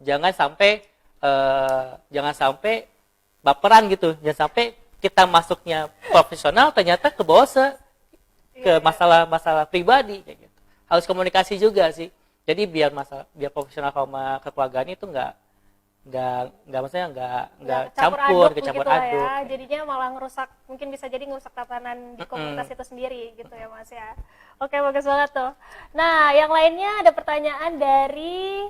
M: Jangan sampai baperan gitu. Jangan sampai kita masuknya profesional ternyata ke bawah ke masalah pribadi kayak gitu. Harus komunikasi juga sih. Jadi biar profesional sama kekeluargaan itu nggak maksudnya nggak
L: campur
M: kecampur
L: gitu lah
M: aduk.
L: ya. Jadinya malah ngerusak, mungkin bisa jadi ngerusak tatanan di komunitas itu sendiri gitu ya Mas ya. Oke, bagus banget tuh. Nah, yang lainnya ada pertanyaan dari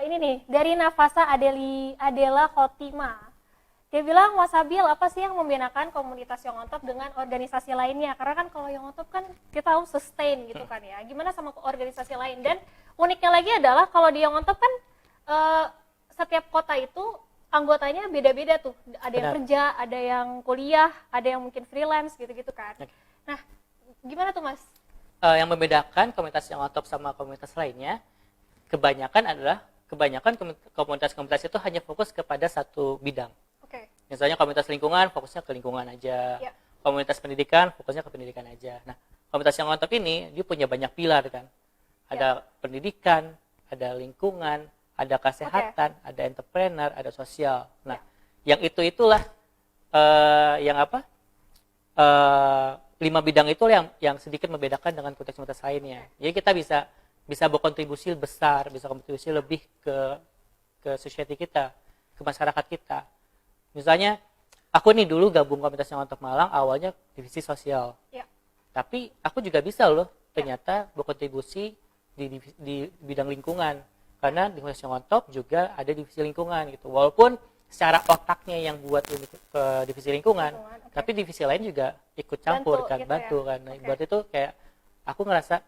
L: ini nih, dari Nafasa Adela Khotima. Dia bilang, Mas Abil, apa sih yang membedakan komunitas Young on Top dengan organisasi lainnya? Karena kan kalau Young on Top kan kita tahu sustain gitu kan ya. Gimana sama organisasi lain? Dan uniknya lagi adalah kalau di Young on Top kan setiap kota itu anggotanya beda-beda tuh. Ada yang kerja, ada yang kuliah, ada yang mungkin freelance gitu-gitu kan. Nah, gimana tuh Mas?
M: Yang membedakan komunitas Young on Top sama komunitas lainnya, kebanyakan komunitas-komunitas itu hanya fokus kepada satu bidang. Misalnya komunitas lingkungan, fokusnya ke lingkungan aja. Komunitas pendidikan, fokusnya ke pendidikan aja. Nah, komunitas Young on Top ini, dia punya banyak pilar kan. Ada pendidikan, ada lingkungan, ada kesehatan, ada entrepreneur, ada sosial. Nah, yang itulah yang apa? 5 bidang itu yang sedikit membedakan dengan komunitas lainnya. Jadi kita bisa berkontribusi besar, bisa kontribusi lebih ke society kita, ke masyarakat kita. Misalnya, aku nih dulu gabung komunitas Young on Top Malang, awalnya divisi sosial. Tapi aku juga bisa loh, ternyata berkontribusi di bidang lingkungan. Karena di komunitas Young on Top juga ada divisi lingkungan gitu. Walaupun secara otaknya yang buat divisi lingkungan, tapi divisi lain juga ikut campur bantu kan. Nah, buat itu kayak aku ngerasa,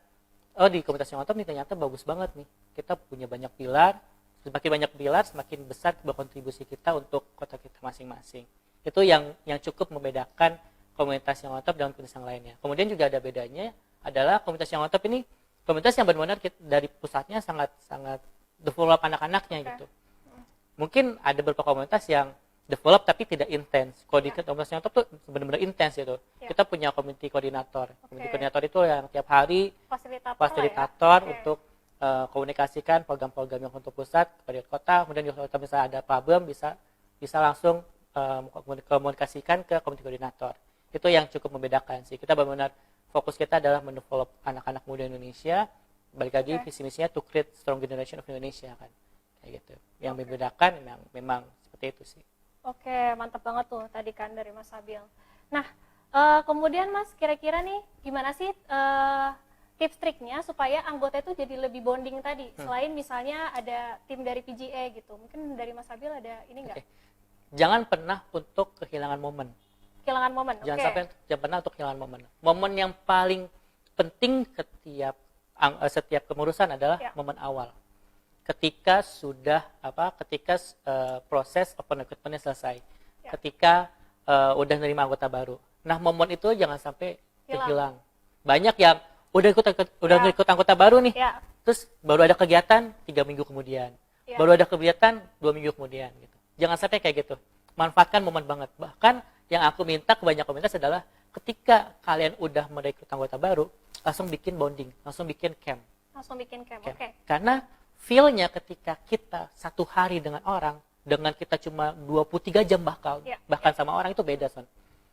M: oh di komunitas Young on Top nih ternyata bagus banget nih. Kita punya banyak pilar. Semakin banyak pilar, semakin besar berkontribusi kita untuk kota kita masing-masing. Itu yang cukup membedakan komunitas Young on Top dengan komunitas yang lainnya. Kemudian juga ada bedanya adalah komunitas Young on Top ini komunitas yang benar-benar dari pusatnya sangat develop anak-anaknya gitu. Mungkin ada beberapa komunitas yang develop tapi tidak intens. Kalau di komunitas Young on Top tuh benar-benar intens gitu. Kita punya community koordinator. Community koordinator itu yang tiap hari fasilitator untuk komunikasikan program-program yang untuk pusat kepada kota, kemudian di kota misalnya ada problem bisa langsung komunikasikan ke komite koordinator. Itu yang cukup membedakan sih. Kita benar-benar fokus kita adalah mendevelop anak-anak muda Indonesia. Balik lagi visi misinya to create strong generation of Indonesia kan. Kayak gitu. Yang membedakan memang seperti itu sih.
L: Oke, mantap banget tuh tadi kan dari Mas Abil. Nah, kemudian Mas kira-kira nih gimana sih tips triknya supaya anggota itu jadi lebih bonding tadi, selain misalnya ada tim dari PGA gitu, mungkin dari Mas Abil ada ini nggak?
M: Jangan pernah untuk kehilangan momen.
L: Kehilangan momen,
M: jangan pernah untuk kehilangan momen. Momen yang paling penting setiap kemurusan adalah momen awal. Ketika proses open recruitment-nya selesai, ketika udah nerima anggota baru. Nah, momen itu jangan sampai hilang. Banyak yang udah ikut anggota baru nih, terus baru ada kegiatan 3 minggu kemudian, baru ada kegiatan 2 minggu kemudian gitu. Jangan sampai kayak gitu. Manfaatkan momen banget. Bahkan yang aku minta ke banyak komunitas adalah ketika kalian udah merekrut anggota baru, langsung bikin bonding, langsung bikin camp.
L: Oke.
M: Karena feel-nya ketika kita 1 hari dengan orang, dengan kita cuma 23 jam bahkan sama orang itu beda, Son.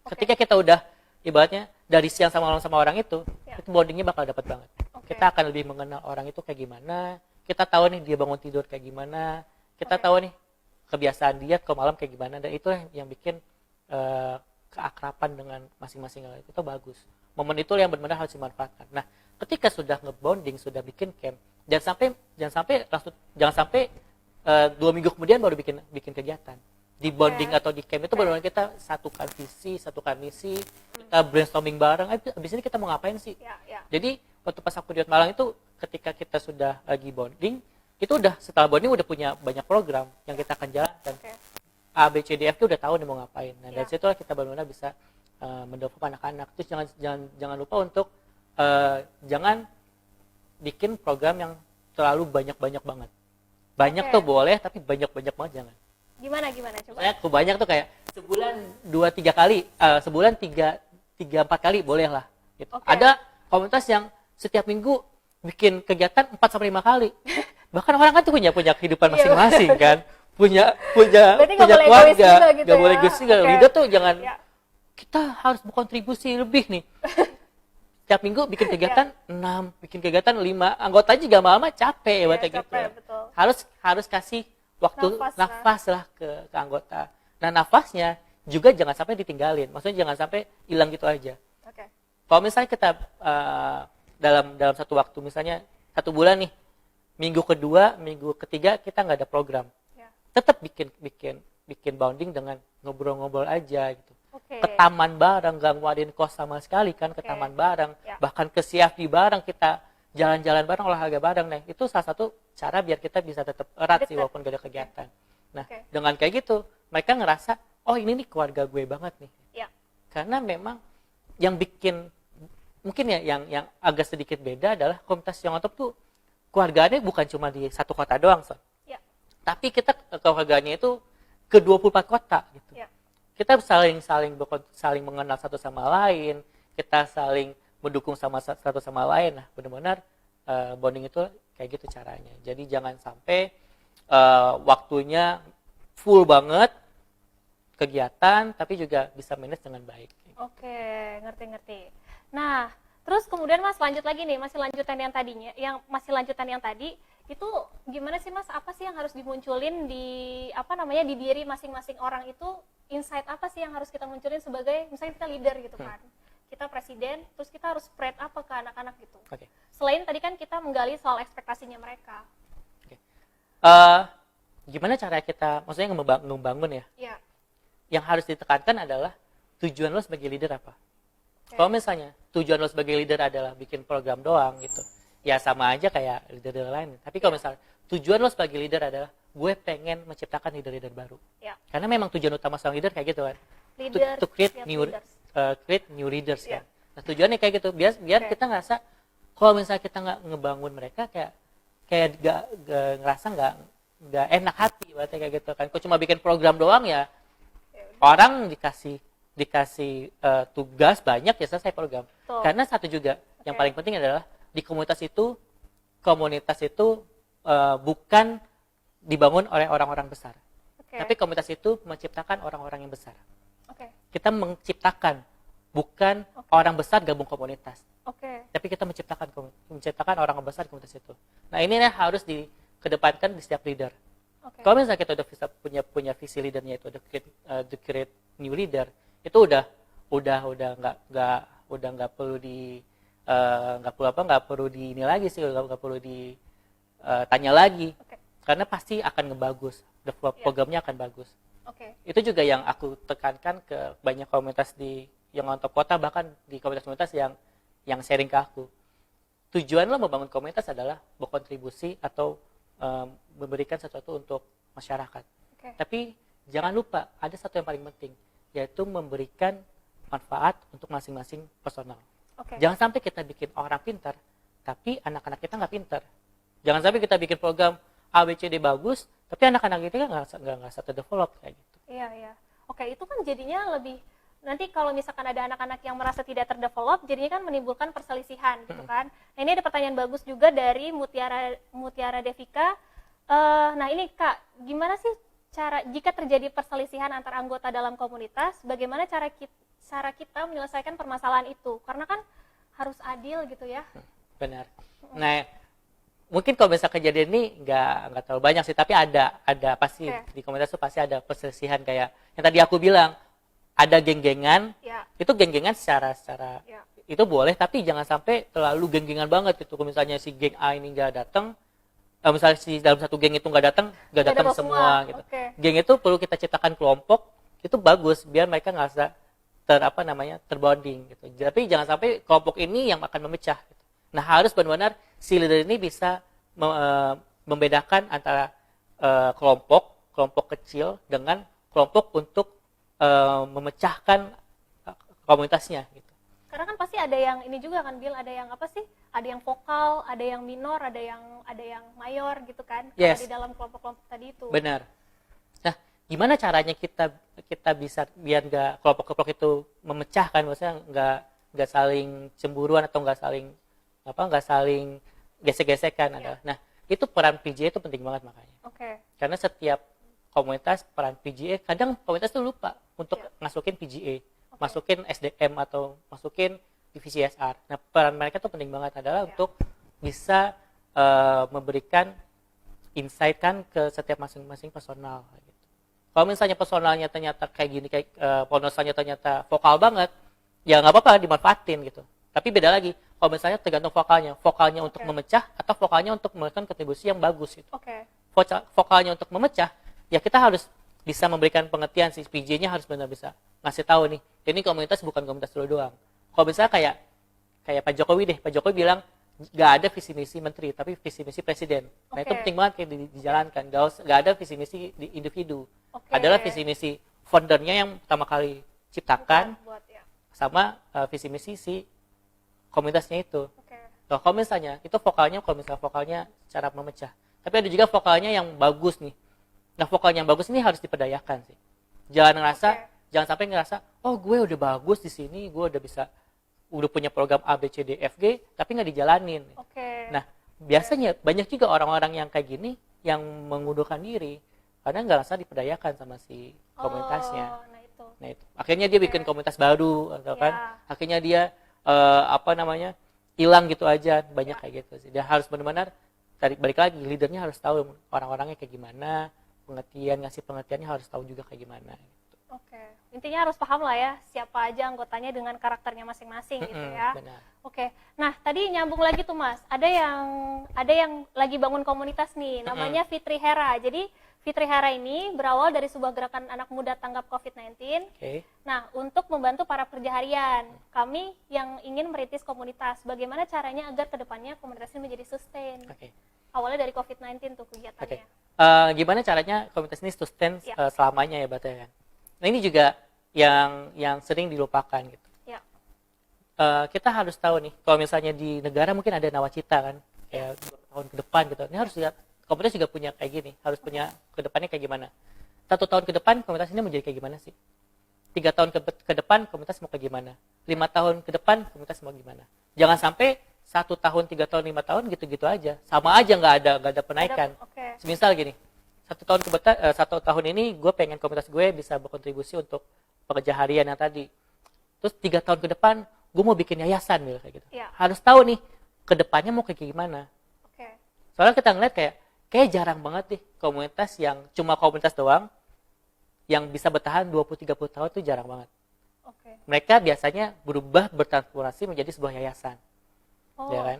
M: Ketika kita udah ibaratnya dari siang sama malam sama orang itu bondingnya bakal dapat banget. Kita akan lebih mengenal orang itu kayak gimana, kita tahu nih dia bangun tidur kayak gimana, kita tahu nih kebiasaan dia kalau malam kayak gimana, dan itu yang bikin keakraban dengan masing-masing orang itu bagus. Momen itu yang benar-benar harus dimanfaatkan. Nah, ketika sudah ngebonding, sudah bikin camp, jangan sampai 2 minggu kemudian baru bikin kegiatan. Di bonding atau di camp itu benar-benar kita satukan visi, satukan misi, kita brainstorming bareng, abis ini kita mau ngapain sih? Jadi waktu pas aku di Malang itu ketika kita sudah lagi bonding, itu setelah bonding udah punya banyak program yang kita akan jalankan. A, B, C, D, F udah tahu nih mau ngapain. Nah, dari situ kita benar-benar bisa mendevelop anak-anak. Terus jangan lupa untuk jangan bikin program yang terlalu banyak banget. Banyak tuh boleh, tapi banyak banget jangan.
L: Gimana coba?
M: Saya kebanyak tuh kayak sebulan 2-3 kali, sebulan 3-4 kali boleh lah. Gitu. Ada komunitas yang setiap minggu bikin kegiatan 4-5 kali. Bahkan orang kan tuh punya kehidupan masing-masing kan, punya keluarga, nggak boleh egois juga. Leader tuh jangan, kita harus berkontribusi lebih nih. Setiap minggu bikin kegiatan 6, bikin kegiatan 5, anggota juga lama-lama capek ya gitu. harus kasih waktu
L: Nafas
M: nafas lah ke anggota. Nah, nafasnya juga jangan sampai ditinggalin. Maksudnya jangan sampai hilang gitu aja.
L: Oke.
M: Kalau misalnya kita dalam satu waktu, misalnya 1 bulan nih, minggu kedua, minggu ketiga kita nggak ada program, tetap bikin bonding dengan ngobrol-ngobrol aja gitu. Ke taman bareng, nggak ngeluarin kos sama sekali kan, ke taman bareng, bahkan ke CFD bareng, kita jalan-jalan bareng, olahraga bareng. Nah, itu salah satu cara biar kita bisa tetap erat sih walaupun gak ada kegiatan. Nah, dengan kayak gitu, mereka ngerasa, oh ini nih keluarga gue banget nih. Karena memang yang bikin, mungkin ya yang agak sedikit beda adalah komunitas Young on Top tuh keluarganya bukan cuma di satu kota doang, Son. Tapi kita keluarganya itu ke 24 kota gitu. Kita saling mengenal satu sama lain, kita saling mendukung satu sama lain. Nah, benar-benar bonding itu kayak gitu caranya. Jadi jangan sampai waktunya full banget kegiatan, tapi juga bisa manage dengan baik.
L: Oke, ngerti. Nah, terus kemudian Mas lanjut lagi nih, masih lanjutan yang tadi, itu gimana sih Mas? Apa sih yang harus dimunculin di di diri masing-masing orang itu? Insight apa sih yang harus kita munculin sebagai misalnya kita leader gitu kan? Kita presiden, terus kita harus spread apa ke anak-anak gitu. Selain tadi kan kita menggali soal ekspektasinya mereka.
M: Gimana cara kita, maksudnya membangun ya? Yang harus ditekankan adalah tujuan lo sebagai leader apa? Kalau misalnya tujuan lo sebagai leader adalah bikin program doang gitu, ya sama aja kayak leader lain. Tapi kalau misalnya tujuan lo sebagai leader adalah gue pengen menciptakan leader-leader baru. Karena memang tujuan utama seorang leader kayak gitu kan. To create new leaders kan. Nah, tujuannya kayak gitu biar kita ngerasa kalau misalnya kita nggak ngebangun mereka kayak ngerasa nggak enak hati berarti kayak gitu kan. Kok cuma bikin program doang ya orang dikasih tugas banyak ya selesai program. Karena satu juga yang paling penting adalah di komunitas itu bukan dibangun oleh orang-orang besar. Tapi komunitas itu menciptakan orang-orang yang besar. Kita menciptakan, bukan orang besar gabung komunitas. Tapi kita menciptakan orang besar di komunitas itu. Nah, ini harus dikedepankan di setiap leader. Kalau misalnya kita udah punya visi leadernya itu the create new leader, itu udah nggak perlu ini lagi sih, nggak perlu ditanya lagi. Karena pasti akan ngebagus, programnya akan bagus. Itu juga yang aku tekankan ke banyak komunitas yang on top kota, bahkan di komunitas-komunitas yang sharing ke aku. Tujuan lo membangun komunitas adalah berkontribusi atau memberikan sesuatu untuk masyarakat. Tapi jangan lupa ada satu yang paling penting, yaitu memberikan manfaat untuk masing-masing personal. Jangan sampai kita bikin orang pintar, tapi anak-anak kita nggak pintar. Jangan sampai kita bikin program ABCD bagus, tapi anak-anak kita nggak terdevelop kayak gitu.
L: Iya. Oke, itu kan jadinya lebih, nanti kalau misalkan ada anak-anak yang merasa tidak terdevelop, jadinya kan menimbulkan perselisihan gitu kan. Nah, ini ada pertanyaan bagus juga dari Mutiara Devika. Nah ini Kak, gimana sih cara jika terjadi perselisihan antar anggota dalam komunitas, bagaimana cara kita menyelesaikan permasalahan itu? Karena kan harus adil gitu ya.
M: Benar. Nah, mungkin kalau misalnya kejadian ini nggak terlalu banyak sih, tapi ada pasti di komunitas itu pasti ada perselisihan kayak yang tadi aku bilang, ada geng-gengan. Itu geng-gengan secara itu boleh, tapi jangan sampai terlalu geng-gengan banget gitu. Kalau misalnya si geng A ini nggak datang, misalnya si dalam satu geng itu nggak datang semua gitu. Geng itu perlu kita ciptakan kelompok, itu bagus biar mereka ngerasa terbonding gitu. Tapi jangan sampai kelompok ini yang akan memecah gitu. Nah, harus benar-benar si leader ini bisa membedakan antara kelompok kecil dengan kelompok untuk memecahkan komunitasnya gitu.
L: Karena kan pasti ada yang ini juga kan, Bill, ada yang apa sih? Ada yang vokal, ada yang minor, ada yang mayor gitu kan, kalau di dalam kelompok-kelompok tadi itu.
M: Benar. Nah, gimana caranya kita bisa biar nggak kelompok-kelompok itu memecahkan, maksudnya nggak saling cemburuan atau nggak saling gesek-gesekan adalah. Nah, itu peran PGA itu penting banget makanya. Karena setiap komunitas peran PGA, kadang komunitas itu lupa untuk masukin PGA, masukin SDM atau masukin divisi SR. Nah, peran mereka itu penting banget adalah untuk bisa memberikan insight kan ke setiap masing-masing personal gitu. Kalau misalnya personalnya ternyata kayak gini, kayak personalnya ternyata vokal banget, ya nggak apa-apa dimanfaatin gitu. Tapi beda lagi, kalau misalnya tergantung vokalnya untuk memecah atau vokalnya untuk memberikan kontribusi yang bagus gitu. Vokalnya untuk memecah, ya kita harus bisa memberikan pengertian sih, PJ-nya harus benar bisa ngasih tahu nih, ini komunitas bukan komunitas dulu doang. Kalau misalnya kayak Pak Jokowi deh, Pak Jokowi bilang nggak ada visi misi menteri, tapi visi misi presiden. Nah itu penting banget kayak dijalankan. Nggak ada visi misi di individu. Adalah visi misi foundernya yang pertama kali ciptakan, sama visi misi si komunitasnya itu. Nah, kalau misalnya itu vokalnya, kalau misalnya vokalnya cara memecah, tapi ada juga vokalnya yang bagus nih. Nah vokalnya yang bagus ini harus diperdayakan sih. Jangan sampai ngerasa, oh gue udah bagus di sini, gue udah punya program A, B, C, D, F, G, tapi nggak dijalanin. Nah, biasanya banyak juga orang-orang yang kayak gini yang mengundurkan diri karena nggak rasa diperdayakan sama si komunitasnya. Nah itu. Akhirnya dia bikin komunitas baru, atau kan? Akhirnya dia hilang gitu aja. Banyak kayak gitu sih. Dia harus benar-benar balik lagi, leadernya harus tahu orang-orangnya kayak gimana, ngasih pengertiannya harus tahu juga kayak gimana.
L: Intinya harus paham lah ya siapa aja anggotanya dengan karakternya masing-masing gitu ya.
M: Benar.
L: Nah tadi nyambung lagi tuh Mas, ada yang lagi bangun komunitas nih, namanya Fitri Hera. Jadi Fitri Hera ini berawal dari sebuah gerakan anak muda tanggap COVID-19. Nah untuk membantu para pekerja harian, kami yang ingin merintis komunitas, bagaimana caranya agar kedepannya komunitas ini menjadi sustain. Awalnya dari COVID-19 tuh kegiatannya.
M: Gimana caranya komunitas ini sustain selamanya ya Bata ya? Nah ini juga yang sering dilupakan gitu. Kita harus tahu nih, kalau misalnya di negara mungkin ada nawacita kan, kayak 2 tahun ke depan gitu. Ini harus lihat, komunitas juga punya kayak gini, harus punya ke depannya kayak gimana. 1 tahun ke depan komunitas ini menjadi kayak gimana sih? 3 tahun ke depan komunitas mau kayak gimana? 5 tahun ke depan komunitas mau gimana? Jangan sampai 1 tahun, 3 tahun, 5 tahun gitu-gitu aja. Sama aja nggak ada penaikan. Semisal gini, 1 tahun ini gue pengen komunitas gue bisa berkontribusi untuk pekerja harian yang tadi. Terus 3 tahun ke depan gue mau bikin yayasan kayak gitu. Harus tahu nih ke depannya mau kayak gimana. Soalnya kita ngeliat kayak jarang banget nih komunitas yang cuma komunitas doang yang bisa bertahan 20-30 tahun itu jarang banget. Mereka biasanya bertransformasi menjadi sebuah yayasan. Ya kan?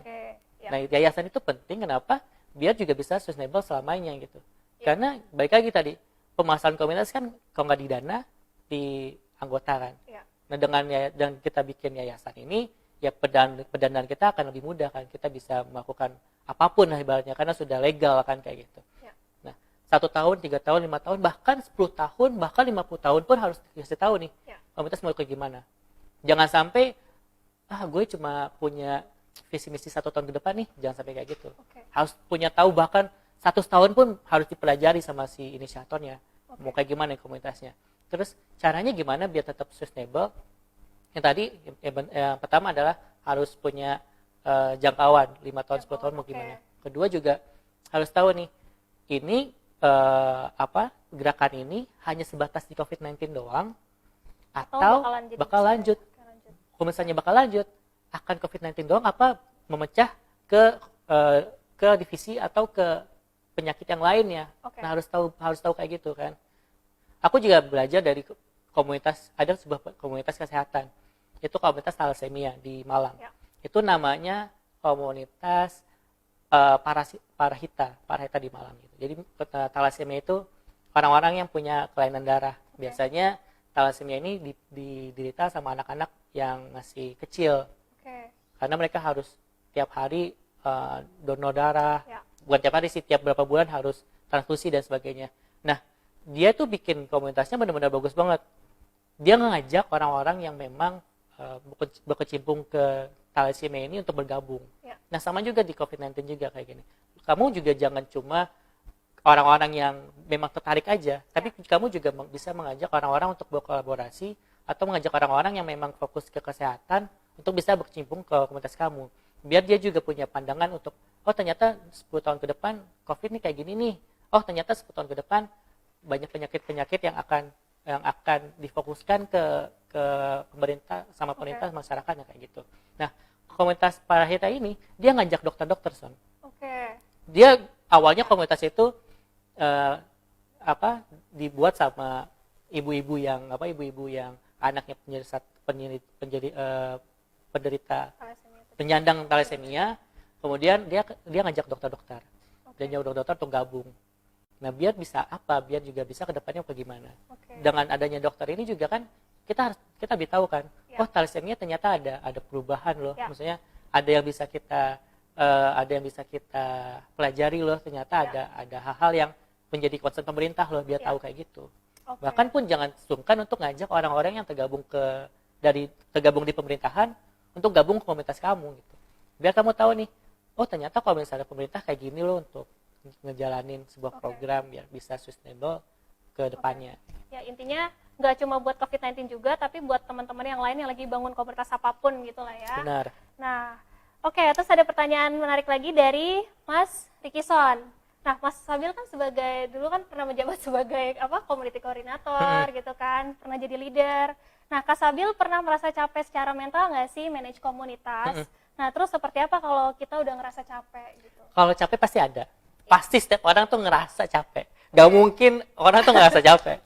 M: Nah, yayasan itu penting kenapa? Biar juga bisa sustainable selamanya gitu. Karena baik lagi tadi, pemasaran komunitas kan kalau nggak didana, di anggota kan. Nah dengan kita bikin yayasan ini, ya pendanaan kita akan lebih mudah kan. Kita bisa melakukan apapun lah ibaratnya, karena sudah legal kan kayak gitu. Nah 1 tahun, 3 tahun, 5 tahun, bahkan 10 tahun, bahkan 50 tahun pun harus dikasih tahu nih, komunitas mau kayak gimana. Jangan sampai, gue cuma punya visi misi 1 tahun ke depan nih, jangan sampai kayak gitu. Harus punya tahu, bahkan 1 tahun pun harus dipelajari sama si inisiatornya. Mau kayak gimana komunitasnya. Terus caranya gimana biar tetap sustainable. Yang tadi yang pertama adalah harus punya jangkauan 5 tahun, 10 tahun mau gimana. Kedua juga harus tahu nih, ini gerakan ini hanya sebatas di COVID-19 doang atau bakal lanjut. Kalau misalnya bakal lanjut, akan COVID-19 doang apa memecah ke divisi atau ke penyakit yang lainnya. Nah harus tahu kayak gitu kan. Aku juga belajar dari komunitas, ada sebuah komunitas kesehatan. Itu komunitas thalassemia di Malang. Itu namanya komunitas parahita di Malang gitu. Jadi thalassemia itu orang-orang yang punya kelainan darah. Biasanya thalassemia ini diderita sama anak-anak yang masih kecil. Karena mereka harus tiap hari donor darah. Bukan tiap hari sih, tiap berapa bulan harus transfusi dan sebagainya. Nah, dia tuh bikin komunitasnya benar-benar bagus banget. Dia ngajak orang-orang yang memang berkecimpung ke thalassemia ini untuk bergabung. Nah, sama juga di COVID-19 juga kayak gini. Kamu juga jangan cuma orang-orang yang memang tertarik aja, tapi kamu juga bisa mengajak orang-orang untuk berkolaborasi atau mengajak orang-orang yang memang fokus ke kesehatan untuk bisa berkecimpung ke komunitas kamu. Biar dia juga punya pandangan untuk, oh ternyata 10 tahun ke depan COVID ini kayak gini nih. Oh ternyata 10 tahun ke depan banyak penyakit-penyakit yang akan difokuskan ke pemerintah sama pemerintah masyarakat kayak gitu. Nah, komunitas parahita ini dia ngajak dokter-dokter, Son. Dia awalnya komunitas itu dibuat sama ibu-ibu yang anaknya penderita penyandang thalassemia. Kemudian dia ngajak dokter-dokter dan dokter untuk gabung. Nah, biar bisa apa? Biar juga bisa ke depannya bagaimana. Dengan adanya dokter ini juga kan kita beritahu kan, oh thalassemia ternyata ada perubahan loh. Maksudnya ada yang bisa kita pelajari loh. Ternyata ada hal-hal yang menjadi concern pemerintah loh, biar tahu kayak gitu. Bahkan pun jangan sungkan untuk ngajak orang-orang yang tergabung di pemerintahan untuk gabung ke komunitas kamu gitu. Biar kamu tahu nih, oh ternyata kalau misalnya pemerintah kayak gini loh untuk ngejalanin sebuah program biar bisa sustainable ke depannya.
L: Ya, intinya nggak cuma buat COVID-19 juga, tapi buat teman-teman yang lain yang lagi bangun komunitas apapun gitu lah ya.
M: Benar.
L: Nah, oke, terus ada pertanyaan menarik lagi dari Mas Rikison. Nah, Mas Sabil kan dulu kan pernah menjabat sebagai community koordinator gitu kan, pernah jadi leader. Nah, Kak Sabil pernah merasa capek secara mental nggak sih manage komunitas? Nah, terus seperti apa kalau kita udah ngerasa capek gitu?
M: Kalau capek pasti ada. Pasti setiap orang tuh ngerasa capek. Gak mungkin orang tuh ngerasa capek.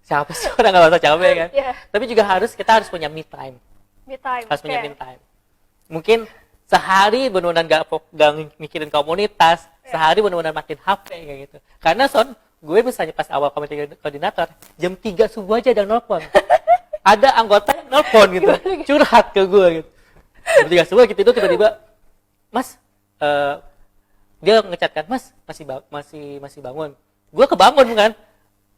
M: Siapa sih orang nggak ngerasa capek kan? Tapi juga kita harus punya me time. Harus punya me time. Mungkin sehari benar-benar gak mikirin komunitas, sehari benar-benar matiin HP kayak gitu. Karena gue misalnya pas awal community koordinator, jam 3 subuh aja ada nelpon. Ada anggota yang nelpon gitu, curhat ke gue gitu. Jam 3 subuh gitu, itu tiba-tiba, Mas, dia ngechat kan, Mas masih bangun. Gue kebangun kan,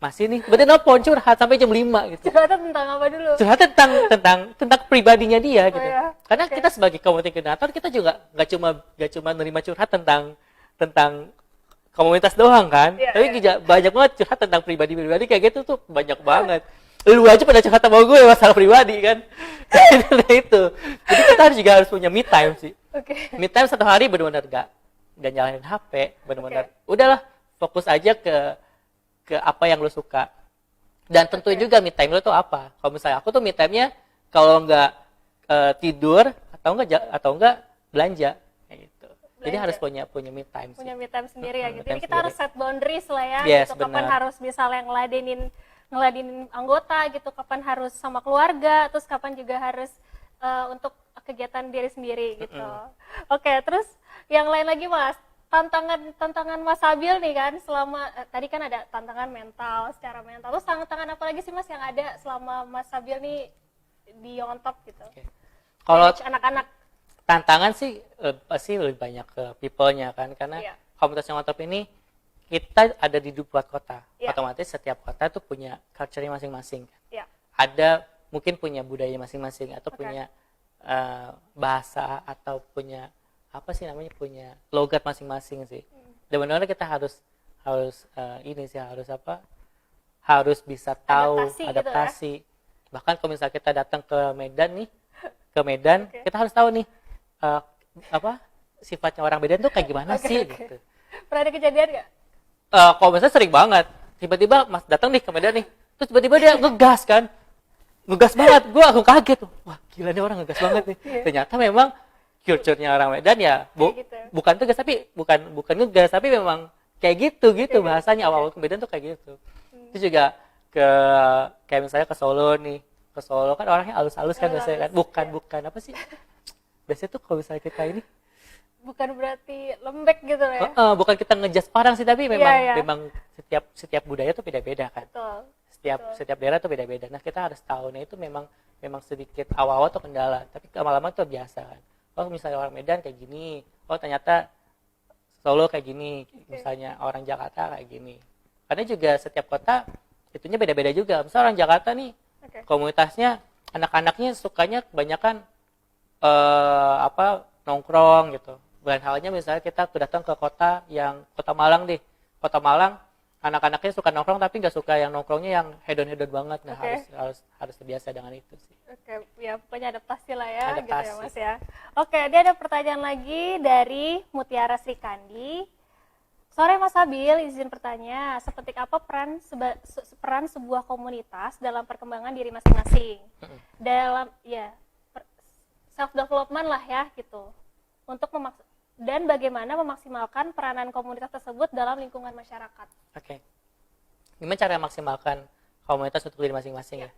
M: masih nih, berarti nelpon curhat sampai jam 5 gitu.
L: Curhat tentang apa dulu?
M: Curhat tentang pribadinya dia gitu. Karena kita sebagai community koordinator, kita juga nggak cuma nerima curhat tentang komunitas doang kan, tapi banyak banget curhat tentang pribadi kayak gitu tuh banyak banget. Lu aja pada curhat sama gue masalah pribadi kan. Nah itu. Jadi kita harus punya me time sih. Me time satu hari benar-benar gak nyalahin HP, benar-benar udahlah fokus aja ke apa yang lu suka. Dan tentuin juga me time lu tuh apa. Kalau misalnya aku tuh me time-nya kalau nggak tidur atau enggak belanja kayak gitu. Jadi harus punya me time sih.
L: Punya me time sendiri ya gitu. Jadi kita harus set boundaries lah ya.
M: Yes,
L: gitu. Kapan harus misalnya ngeladenin anggota gitu, kapan harus sama keluarga, terus kapan juga harus untuk kegiatan diri sendiri gitu. Oke, terus yang lain lagi Mas, tantangan Mas Sabil nih kan selama tadi kan ada tantangan mental, secara mental. Terus tantangan apa lagi sih Mas yang ada selama Mas Sabil nih di on top gitu?
M: Kalau
L: anak-anak
M: tantangan sih pasti lebih banyak ke people-nya kan, karena komunitas yang on top ini kita ada di 2 kota. Otomatis setiap kota tuh punya culture-nya masing-masing. Ada mungkin punya budaya masing-masing atau punya bahasa atau punya punya logat masing-masing sih. Dan benar-benar kita harus harus bisa tahu adaptasi. Gitu ya? Bahkan kalau misalnya kita datang ke Medan kita harus tahu nih sifatnya orang Medan tuh kayak gimana sih gitu.
L: Pernah ada kejadian nggak?
M: Kalau misalnya sering banget, tiba-tiba Mas datang nih ke Medan nih, terus tiba-tiba dia ngegas banget, gue langsung kaget, wah gila nih orang ngegas banget nih. Ternyata memang culture-nya orang Medan ya, bukan tegas tapi bukan ngegas, tapi memang kayak gitu bahasanya awal-awal ke Medan tuh kayak gitu. Itu juga kayak misalnya ke Solo kan orangnya halus-halus kan biasanya kan, bukan apa sih? Biasanya tuh kalau misalnya kita ini
L: bukan berarti lembek gitu ya.
M: Bukan kita ngejudge orang sih, tapi memang setiap budaya tuh beda-beda kan.
L: Betul.
M: Setiap daerah tuh beda-beda. Nah, kita harus tahu. Nah, itu memang sedikit awal-awal tuh kendala, tapi lama-lama tuh biasa kan. Oh, misalnya orang Medan kayak gini. Oh, ternyata Solo kayak gini. Misalnya orang Jakarta kayak gini. Karena juga setiap kota itunya beda-beda juga. Misalnya orang Jakarta nih, komunitasnya anak-anaknya sukanya kebanyakan nongkrong gitu. Bukan halnya misalnya kita datang ke kota Malang deh. Kota Malang anak-anaknya suka nongkrong tapi nggak suka yang nongkrongnya yang hedon-hedon banget. Nah, harus terbiasa dengan itu sih.
L: Ya pokoknya adaptasi lah ya. Gitu ya Mas ya. Dia ada pertanyaan lagi dari Mutiara Srikandi. Sore Mas Sabil, izin bertanya, seperti apa peran sebuah komunitas dalam perkembangan diri masing-masing? Dalam self development lah ya gitu. Untuk dan bagaimana memaksimalkan peranan komunitas tersebut dalam lingkungan masyarakat.
M: Oke. Gimana cara maksimalkan komunitas untuk diri masing-masing ya?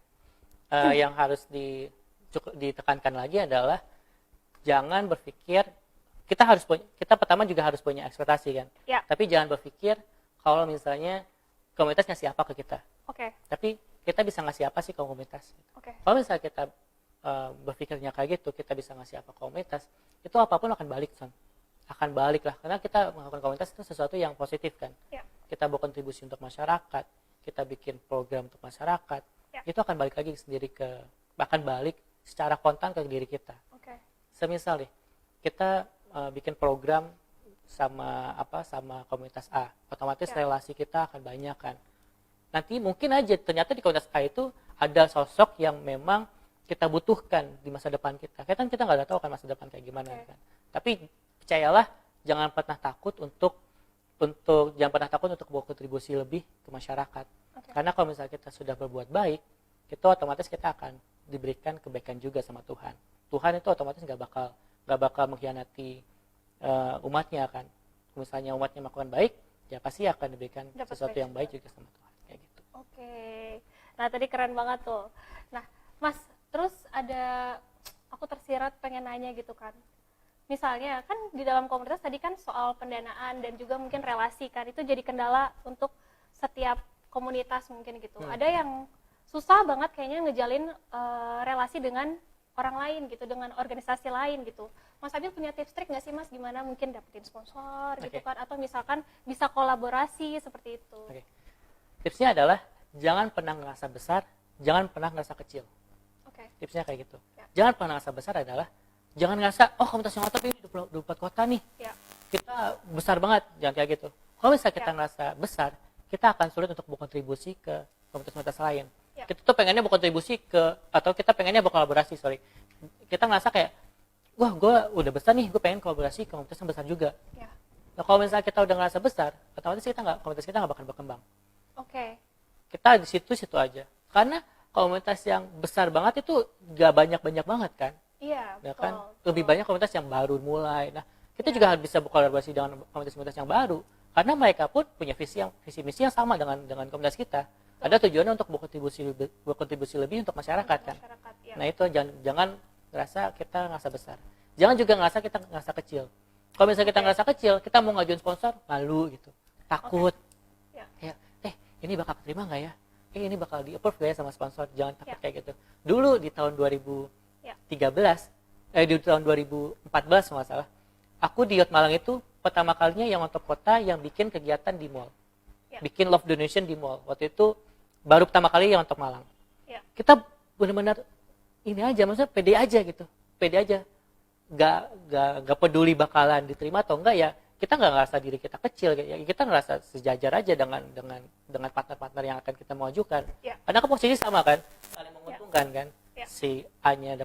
M: Yang harus ditekankan lagi adalah jangan berpikir kita pertama juga harus punya ekspektasi kan.
L: Ya.
M: Tapi jangan berpikir kalau misalnya komunitas ngasih apa ke kita.
L: Oke.
M: Tapi kita bisa ngasih apa sih ke komunitas?
L: Oke.
M: Kalau misalnya kita berpikirnya kayak gitu, kita bisa ngasih apa ke komunitas, itu apapun akan balik Son. Akan balik lah, karena kita melakukan komunitas itu sesuatu yang positif kan.
L: Ya.
M: Kita berkontribusi untuk masyarakat, kita bikin program untuk masyarakat,
L: Ya.
M: itu akan balik lagi sendiri bahkan balik secara kontan ke diri kita.
L: Oke.
M: Semisal nih, kita bikin program sama komunitas A, otomatis
L: Ya.
M: relasi kita akan banyak kan. Nanti mungkin aja ternyata di komunitas A itu ada sosok yang memang kita butuhkan di masa depan kita. Kita nggak tahu kan masa depan kayak gimana kan. Tapi percayalah, jangan pernah takut untuk berkontribusi lebih ke masyarakat. Karena kalau misalnya kita sudah berbuat baik, itu otomatis kita akan diberikan kebaikan juga sama Tuhan. Tuhan itu otomatis nggak bakal mengkhianati umatnya kan. Misalnya umatnya melakukan baik, ya pasti akan diberikan sesuatu yang baik juga sama Tuhan kayak gitu.
L: Oke. Nah, tadi keren banget tuh. Nah, Mas, terus aku tersirat pengen nanya gitu kan. Misalnya kan di dalam komunitas tadi kan soal pendanaan dan juga mungkin relasi kan, itu jadi kendala untuk setiap komunitas mungkin gitu. Ada yang susah banget kayaknya ngejalin relasi dengan orang lain gitu, dengan organisasi lain gitu. Mas Abil punya tips trik nggak sih Mas, gimana mungkin dapetin sponsor gitu kan, atau misalkan bisa kolaborasi seperti itu?
M: Tipsnya adalah jangan pernah ngerasa besar, jangan pernah ngerasa kecil. Tipsnya kayak gitu. Jangan pernah ngerasa besar adalah jangan ngerasa komunitas yang ngotot ini 24 kota nih. Kita besar banget, jangan kayak gitu. Kalau misalnya kita ngerasa besar, kita akan sulit untuk berkontribusi ke komunitas-komunitas lain. Kita tuh pengennya berkontribusi atau kita pengennya berkolaborasi, kita ngerasa kayak, wah gue udah besar nih, gue pengen kolaborasi ke komunitas yang besar juga. Nah kalau misalnya kita udah ngerasa besar, otomatis komunitas kita nggak bakal berkembang. Kita di situ aja. Karena komunitas yang besar banget itu nggak banyak banget kan.
L: Iya,
M: ya kan? Lebih banyak komunitas yang baru mulai. Nah, kita juga harus bisa berkolaborasi dengan komunitas-komunitas yang baru. Karena mereka pun punya visi misi yang sama dengan komunitas kita. Ada tujuannya untuk berkontribusi lebih untuk masyarakat kan. Nah itu jangan ngerasa kita ngerasa besar. Jangan juga ngerasa kita ngerasa kecil. Kalau misalnya kita ngerasa kecil, kita mau ngajuin sponsor, malu gitu, takut. Ya, ini bakal terima nggak ya? Ini bakal di-approve nggak ya sama sponsor? Jangan takut kayak gitu. Dulu di tahun 2014 nggak salah, aku di Yacht Malang itu pertama kalinya yang untuk kota yang bikin kegiatan di mall, bikin love donation di mall. Waktu itu baru pertama kali yang untuk Malang. Kita benar-benar ini aja, maksudnya pede aja gitu, pede aja, nggak peduli bakalan diterima atau enggak ya. Kita nggak ngerasa diri kita kecil, ya kita ngerasa sejajar aja dengan partner-partner yang akan kita mengajukan. Karena kan posisi sama kan, saling menguntungkan kan. Si A-nya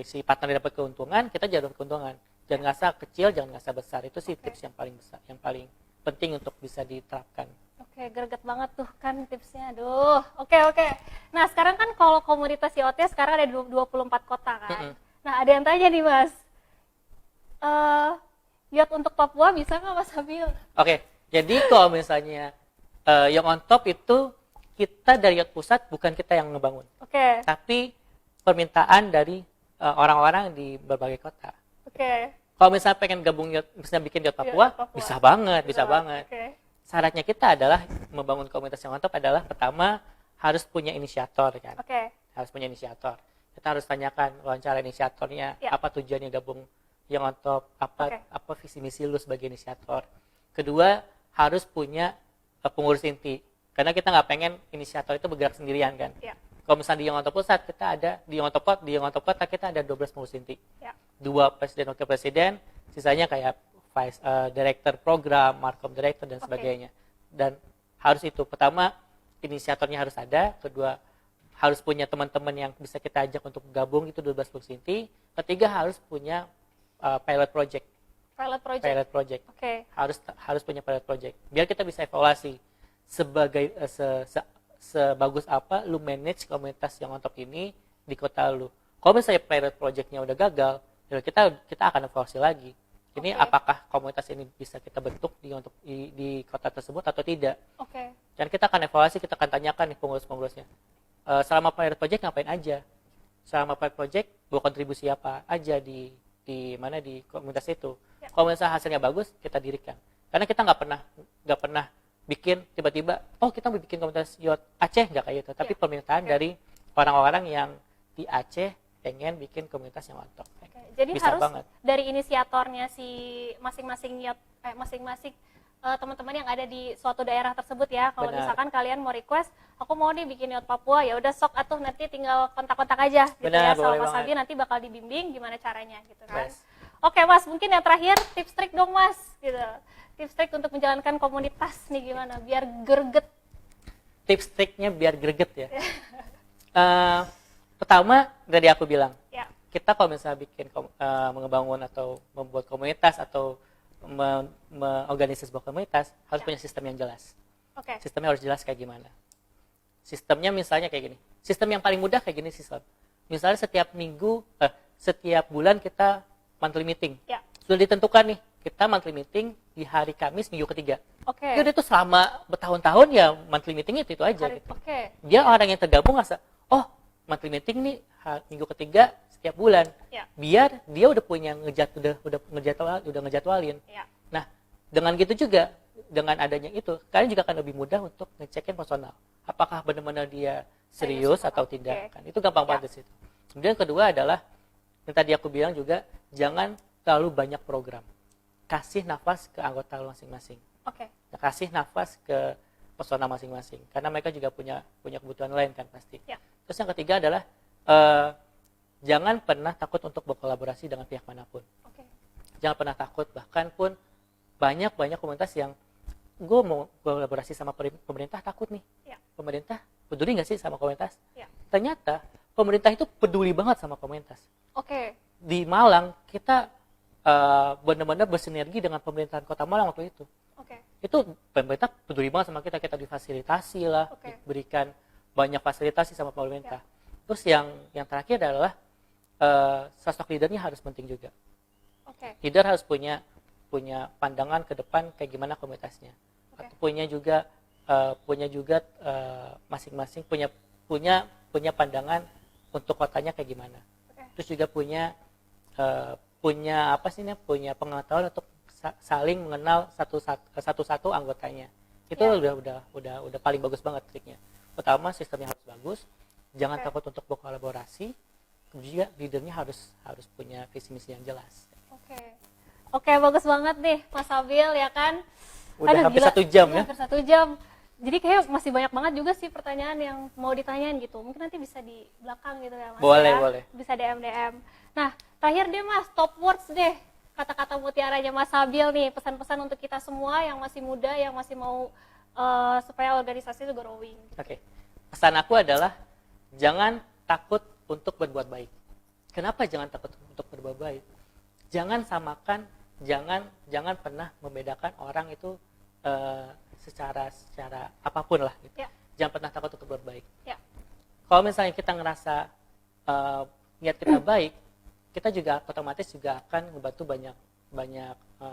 M: si partner dapat keuntungan, kita juga dapat keuntungan. Jangan ngerasa kecil, jangan ngerasa besar. Itu sih tips yang paling besar, yang paling penting untuk bisa diterapkan.
L: Oke, greget banget tuh kan tipsnya. Aduh, oke. Nah, sekarang kan kalau komunitas IoT sekarang ada 24 kota kan. Nah, ada yang tanya nih Mas. Yacht untuk Papua bisa nggak Mas Abil?
M: Oke, jadi kalau misalnya yang on top itu kita dari Yacht Pusat, bukan kita yang ngebangun. Tapi permintaan dari orang-orang di berbagai kota. Kalau misalnya pengen gabung bisa bikin Yacht Papua, bisa banget. Syaratnya kita adalah membangun komunitas yang on top adalah pertama harus punya inisiator kan. Harus punya inisiator. Kita harus tanyakan wawancara inisiatornya, apa tujuannya gabung yang on top, apa visi misi lu sebagai inisiator. Kedua, harus punya pengurus inti. Karena kita nggak pengen inisiator itu bergerak sendirian kan. Kalau misalnya di Yongoto Pusat kita ada di Yongoto Kota kita ada 12 pengurus inti. 2 presiden wakil presiden, sisanya kayak vice director program, markom director dan sebagainya. Dan harus itu pertama inisiatornya harus ada, kedua harus punya teman-teman yang bisa kita ajak untuk gabung itu 12 pengurus inti. Ketiga harus punya pilot project. Harus punya pilot project. Biar kita bisa evaluasi sebagai sebagus apa lu manage komunitas yang on top ini di kota lu. Kalau misalnya pilot projectnya udah gagal, ya kita akan evaluasi lagi. Ini
L: Oke.
M: apakah komunitas ini bisa kita bentuk di kota tersebut atau tidak.
L: Oke.
M: Dan kita akan evaluasi, kita akan tanyakan nih pengurus-pengurusnya. Selama pilot project ngapain aja? Selama pilot project berkontribusi apa aja di komunitas itu?
L: Ya.
M: Kalau misalnya hasilnya bagus, kita dirikan. Karena kita nggak pernah bikin tiba-tiba, oh kita mau bikin komunitas yacht Aceh, nggak kayak gitu. Tapi
L: Ya.
M: permintaan dari orang-orang yang di Aceh pengen bikin komunitas yang mantap.
L: Jadi
M: Bisa
L: harus
M: banget.
L: dari inisiatornya si masing-masing teman-teman yang ada di suatu daerah tersebut ya. Kalau
M: Benar.
L: misalkan kalian mau request, aku mau nih bikin yacht Papua, ya udah sok atuh, nanti tinggal kontak-kontak aja gitu
M: Benar,
L: ya sama
M: boleh
L: Mas
M: banget.
L: Abi, nanti bakal dibimbing gimana caranya gitu kan.
M: Yes.
L: Oke Mas, mungkin yang terakhir tips trik dong Mas gitu. Tips trik untuk menjalankan komunitas nih gimana biar greget.
M: Tips triknya biar greget ya. Pertama dari aku bilang,
L: Ya.
M: kita kalau misalnya bikin mengebangun atau membuat komunitas atau mengorganisasi sebuah komunitas harus punya sistem yang jelas.
L: Oke.
M: Sistemnya harus jelas kayak gimana. Sistemnya misalnya kayak gini. Sistem yang paling mudah kayak gini sistem. Misalnya setiap bulan kita monthly meeting.
L: Ya.
M: Sudah ditentukan nih, kita monthly meeting di hari Kamis minggu ketiga.
L: Oke.
M: Ya udah itu selama bertahun-tahun ya monthly meeting itu aja. Gitu.
L: Oke.
M: Dia orang yang tergabung ngerasa, oh monthly meeting nih minggu ketiga setiap bulan.
L: Ya.
M: Biar dia udah punya ngejadwalin.
L: Ya.
M: Nah, dengan gitu juga, dengan adanya itu, kalian juga akan lebih mudah untuk ngecekin personal. Apakah benar-benar dia serius atau tidak. Kan itu gampang banget di situ. Kemudian kedua adalah yang tadi aku bilang juga, jangan terlalu banyak program. Kasih nafas ke anggota masing-masing.
L: Oke.
M: Kasih nafas ke personal masing-masing. Karena mereka juga punya kebutuhan lain kan pasti.
L: Ya.
M: Terus yang ketiga adalah jangan pernah takut untuk berkolaborasi dengan pihak manapun.
L: Oke.
M: Jangan pernah takut, bahkan pun banyak komunitas yang gue mau kolaborasi sama pemerintah takut nih.
L: Ya.
M: Pemerintah peduli nggak sih sama komunitas?
L: Ya.
M: Ternyata pemerintah itu peduli banget sama komunitas.
L: Oke.
M: Di Malang kita benar-benar bersinergi dengan pemerintahan Kota Malang waktu itu.
L: Oke.
M: Itu pemerintah peduli banget sama kita difasilitasi lah, diberikan banyak fasilitasi sama pemerintah. Terus yang terakhir adalah sosok leadernya harus penting juga. Leader harus punya pandangan ke depan kayak gimana komunitasnya. Atau punya juga masing-masing punya pandangan untuk kotanya kayak gimana. Terus juga punya pengetahuan untuk saling mengenal satu-satu anggotanya. Itu udah paling bagus banget triknya. Pertama, sistemnya harus bagus, jangan takut untuk berkolaborasi, kemudian leadernya harus punya visi misi yang jelas.
L: Oke, bagus banget nih Mas Abil ya kan.
M: Udah hampir
L: gila.
M: 1 jam ya.
L: Hampir 1 jam. Jadi kayak masih banyak banget juga sih pertanyaan yang mau ditanyain gitu. Mungkin nanti bisa di belakang gitu ya Mas.
M: Boleh.
L: Bisa DM. Nah, terakhir deh Mas, top words deh. Kata-kata mutiaranya Mas Abil nih, pesan-pesan untuk kita semua yang masih muda, yang masih mau supaya organisasi itu growing.
M: Oke. Pesan aku adalah jangan takut untuk berbuat baik. Kenapa jangan takut untuk berbuat baik? Jangan samakan, jangan pernah membedakan orang itu secara apapun lah. Gitu.
L: Ya.
M: Jangan pernah takut untuk berbuat baik.
L: Ya.
M: Kalau misalnya kita ngerasa niat kita baik, kita juga otomatis juga akan membantu banyak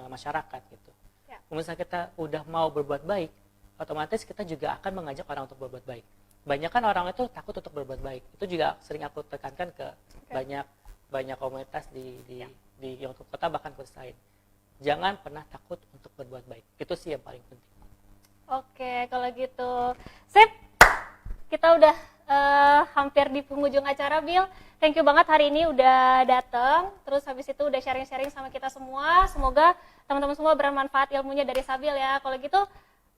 M: masyarakat gitu.
L: Ya.
M: Kalau misalnya kita udah mau berbuat baik, otomatis kita juga akan mengajak orang untuk berbuat baik. Banyak kan orang itu takut untuk berbuat baik. Itu juga sering aku tekankan ke banyak komunitas di untuk kota bahkan kota lain. Jangan pernah takut untuk berbuat baik. Itu sih yang paling penting.
L: Oke, kalau gitu. Sip. Kita udah hampir di penghujung acara, Bil. Thank you banget hari ini udah datang. Terus habis itu udah sharing-sharing sama kita semua. Semoga teman-teman semua bermanfaat ilmunya dari Sabil ya. Kalau gitu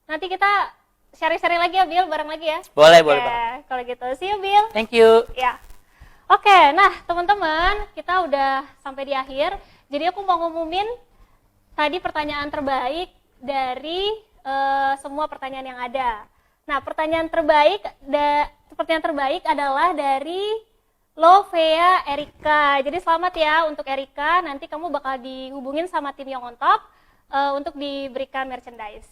L: nanti kita sharing-sharing lagi ya, Bil, bareng lagi ya.
M: Boleh banget.
L: Kalau gitu, see you, Bil.
M: Thank you.
L: Ya. Oke, nah teman-teman, kita udah sampai di akhir. Jadi aku mau ngumumin tadi pertanyaan terbaik dari semua pertanyaan yang ada. Nah, pertanyaan terbaik adalah dari Lovea Erika. Jadi selamat ya untuk Erika. Nanti kamu bakal dihubungin sama tim yang on top untuk diberikan merchandise.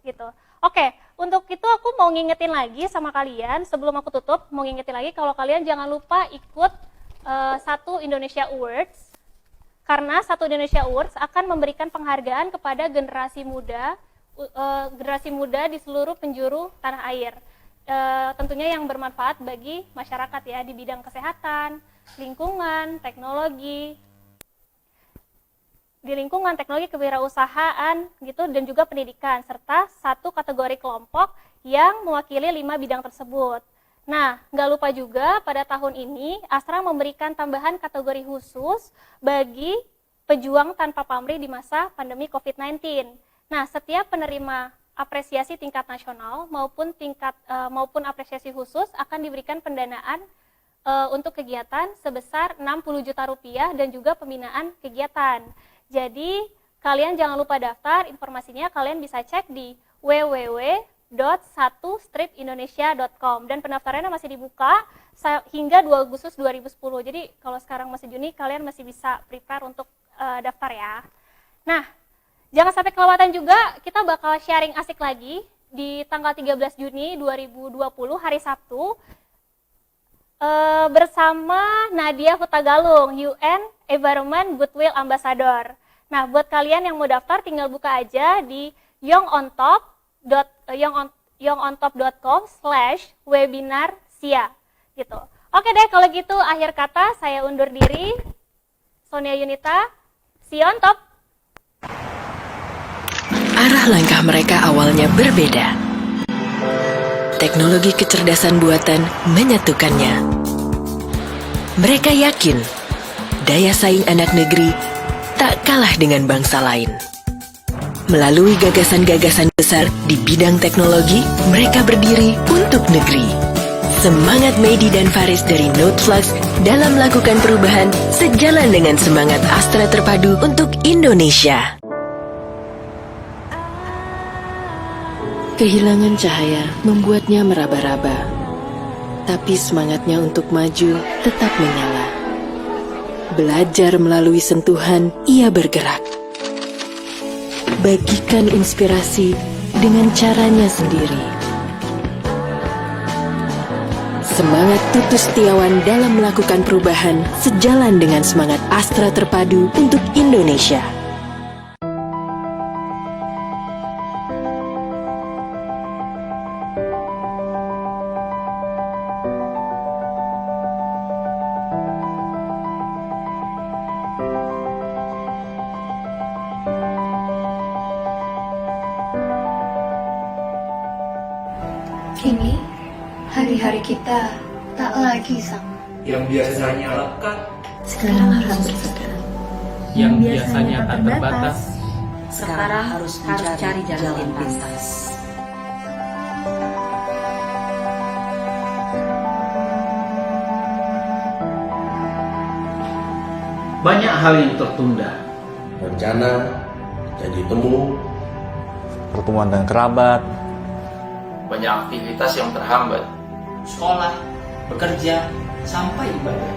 L: Gitu. Oke, untuk itu aku mau ngingetin lagi sama kalian, sebelum aku tutup, mau ngingetin lagi kalau kalian jangan lupa ikut 1 Indonesia Awards. karena Satu Indonesia Awards akan memberikan penghargaan kepada generasi muda di seluruh penjuru tanah air. Tentunya yang bermanfaat bagi masyarakat ya, di bidang kesehatan, lingkungan, teknologi, kewirausahaan gitu, dan juga pendidikan, serta satu kategori kelompok yang mewakili 5 bidang tersebut. Nah, nggak lupa juga pada tahun ini Astra memberikan tambahan kategori khusus bagi pejuang tanpa pamrih di masa pandemi COVID-19. Nah, setiap penerima apresiasi tingkat nasional maupun apresiasi khusus akan diberikan pendanaan untuk kegiatan sebesar 60 juta rupiah dan juga pembinaan kegiatan. Jadi kalian jangan lupa daftar, informasinya kalian bisa cek di www.satustripindonesia.com dan pendaftarannya masih dibuka hingga 2 Agustus 2010. Jadi kalau sekarang masih Juni, kalian masih bisa prepare untuk daftar ya. Nah, jangan sampai kelewatan juga, kita bakal sharing asik lagi di tanggal 13 Juni 2020 hari Sabtu bersama Nadia Hutagalung, UN Environment Goodwill Ambassador. Nah, buat kalian yang mau daftar tinggal buka aja di youngontop.com/webinarsia gitu. Oke deh, kalau gitu akhir kata saya undur diri. Sonia Yunita, see you on top.
C: Arah langkah mereka awalnya berbeda. Teknologi kecerdasan buatan menyatukannya. Mereka yakin daya saing anak negeri tak kalah dengan bangsa lain. Melalui gagasan-gagasan besar di bidang teknologi, mereka berdiri untuk negeri. Semangat Medi dan Faris dari Noteflux dalam melakukan perubahan sejalan dengan semangat Astra terpadu untuk Indonesia. Kehilangan cahaya membuatnya meraba-raba, tapi semangatnya untuk maju tetap menyala. Belajar melalui sentuhan, ia bergerak. Bagikan inspirasi dengan caranya sendiri. Semangat Tutus Setiawan dalam melakukan perubahan sejalan dengan semangat Astra terpadu untuk Indonesia.
B: Kini, hari-hari kita tak lagi sama.
F: Yang biasanya lekat,
B: Sekarang harus bersekarang.
M: Yang biasanya tak terbatas,
D: Sekarang harus cari jalan pintas.
J: Banyak hal yang tertunda.
I: Rencana jadi temu,
G: Pertemuan dengan kerabat,
H: Banyak aktivitas yang terhambat.
J: Sekolah, bekerja, sampai ibadah.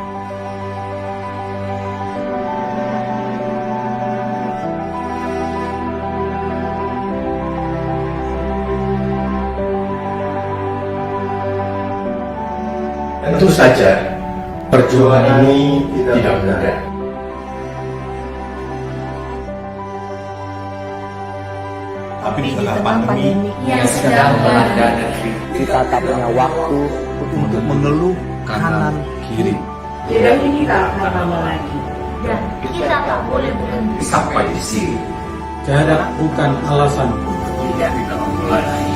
I: tentu saja perjuangan ini tidak mudah. Tapi di tengah pandemi
D: yang sedang melanda
G: negeri, kita tak punya waktu untuk mengeluh kanan kiri.
D: tidak ini tak akan lama lagi. Dan kita tak boleh berhenti
I: sampai di sini.
E: Jarak bukan alasan.
D: tidak memulai.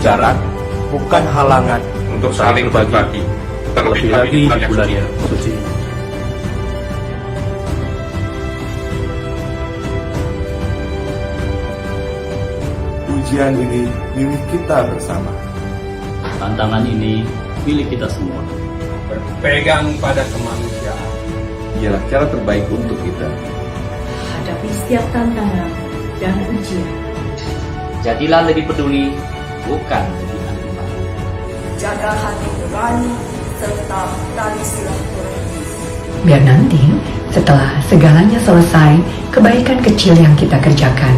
G: Jarak bukan halangan
F: untuk saling berbagi,
G: terlebih lagi di bulan suci.
I: Ujian ini milik kita bersama.
J: Tantangan ini milik kita semua.
F: berpegang pada kemanusiaan.
G: Ialah cara terbaik untuk kita.
D: Hadapi setiap tantangan dan ujian.
J: Jadilah lebih peduli, bukan lebih antipati.
D: Jaga hati nurani tetap tali silaturahmi.
K: Biar nanti, setelah segalanya selesai, kebaikan kecil yang kita kerjakan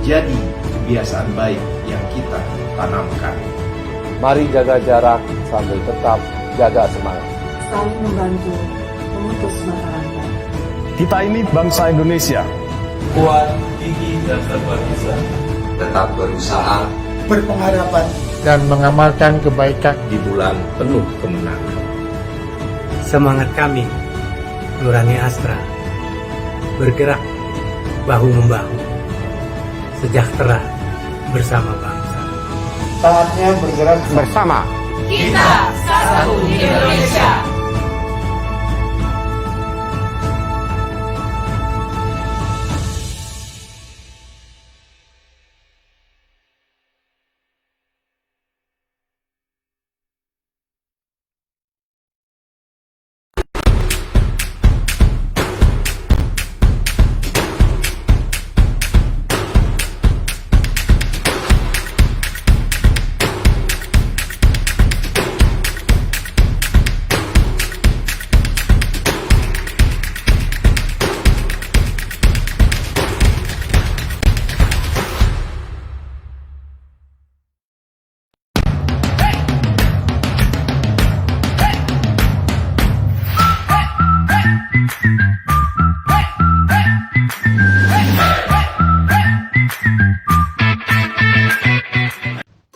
I: Jadi kebiasaan baik yang kita tanamkan.
G: Mari jaga jarak sambil tetap jaga semangat.
D: Saling membantu, memutus mata rantai.
G: Kita ini bangsa Indonesia.
F: Kuat, gigih, dan serba bisa.
I: Tetap berusaha, berpengharapan
E: dan mengamalkan kebaikan.
I: di bulan penuh kemenangan.
E: Semangat kami, Nurani Astra, bergerak bahu-membahu, sejahtera bersama bangsa. Saatnya bergerak bersama.
D: Kita satu Indonesia.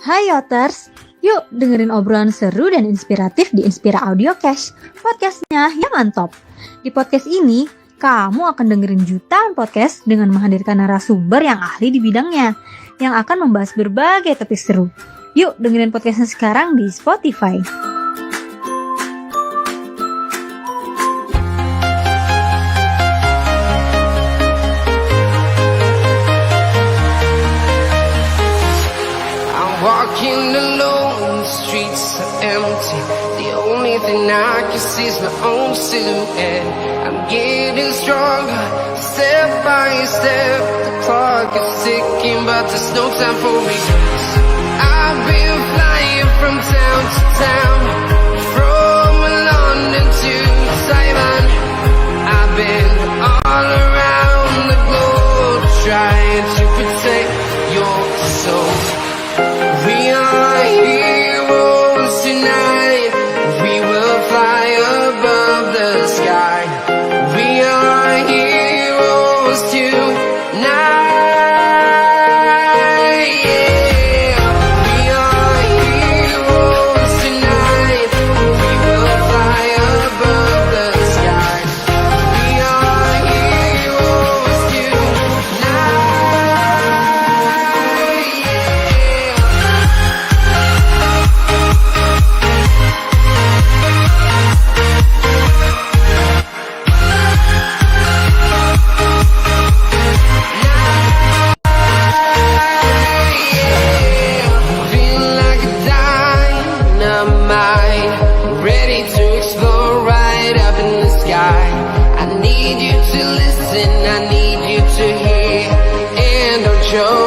B: Hai Yoters, yuk dengerin obrolan seru dan inspiratif di Inspira Audio Cash, podcastnya yang mantap. Di podcast ini, kamu akan dengerin jutaan podcast dengan menghadirkan narasumber yang ahli di bidangnya, yang akan membahas berbagai topik seru. Yuk dengerin podcastnya sekarang di Spotify.
A: Walking alone, the streets are empty. The only thing I can see is my own silhouette. I'm getting stronger, step by step. The clock is ticking, but there's no time for regrets. I've been flying from town to town, from London to Taiwan. I've been all around the globe, trying to protect your soul. We are heroes tonight. We will fly above the sky. We are heroes tonight. Yeah. We are heroes tonight. We will fly above the sky. We are heroes tonight. Feeling like a dynamite, ready to explode right up in the sky. I need you to listen, I need you to hear, and don't show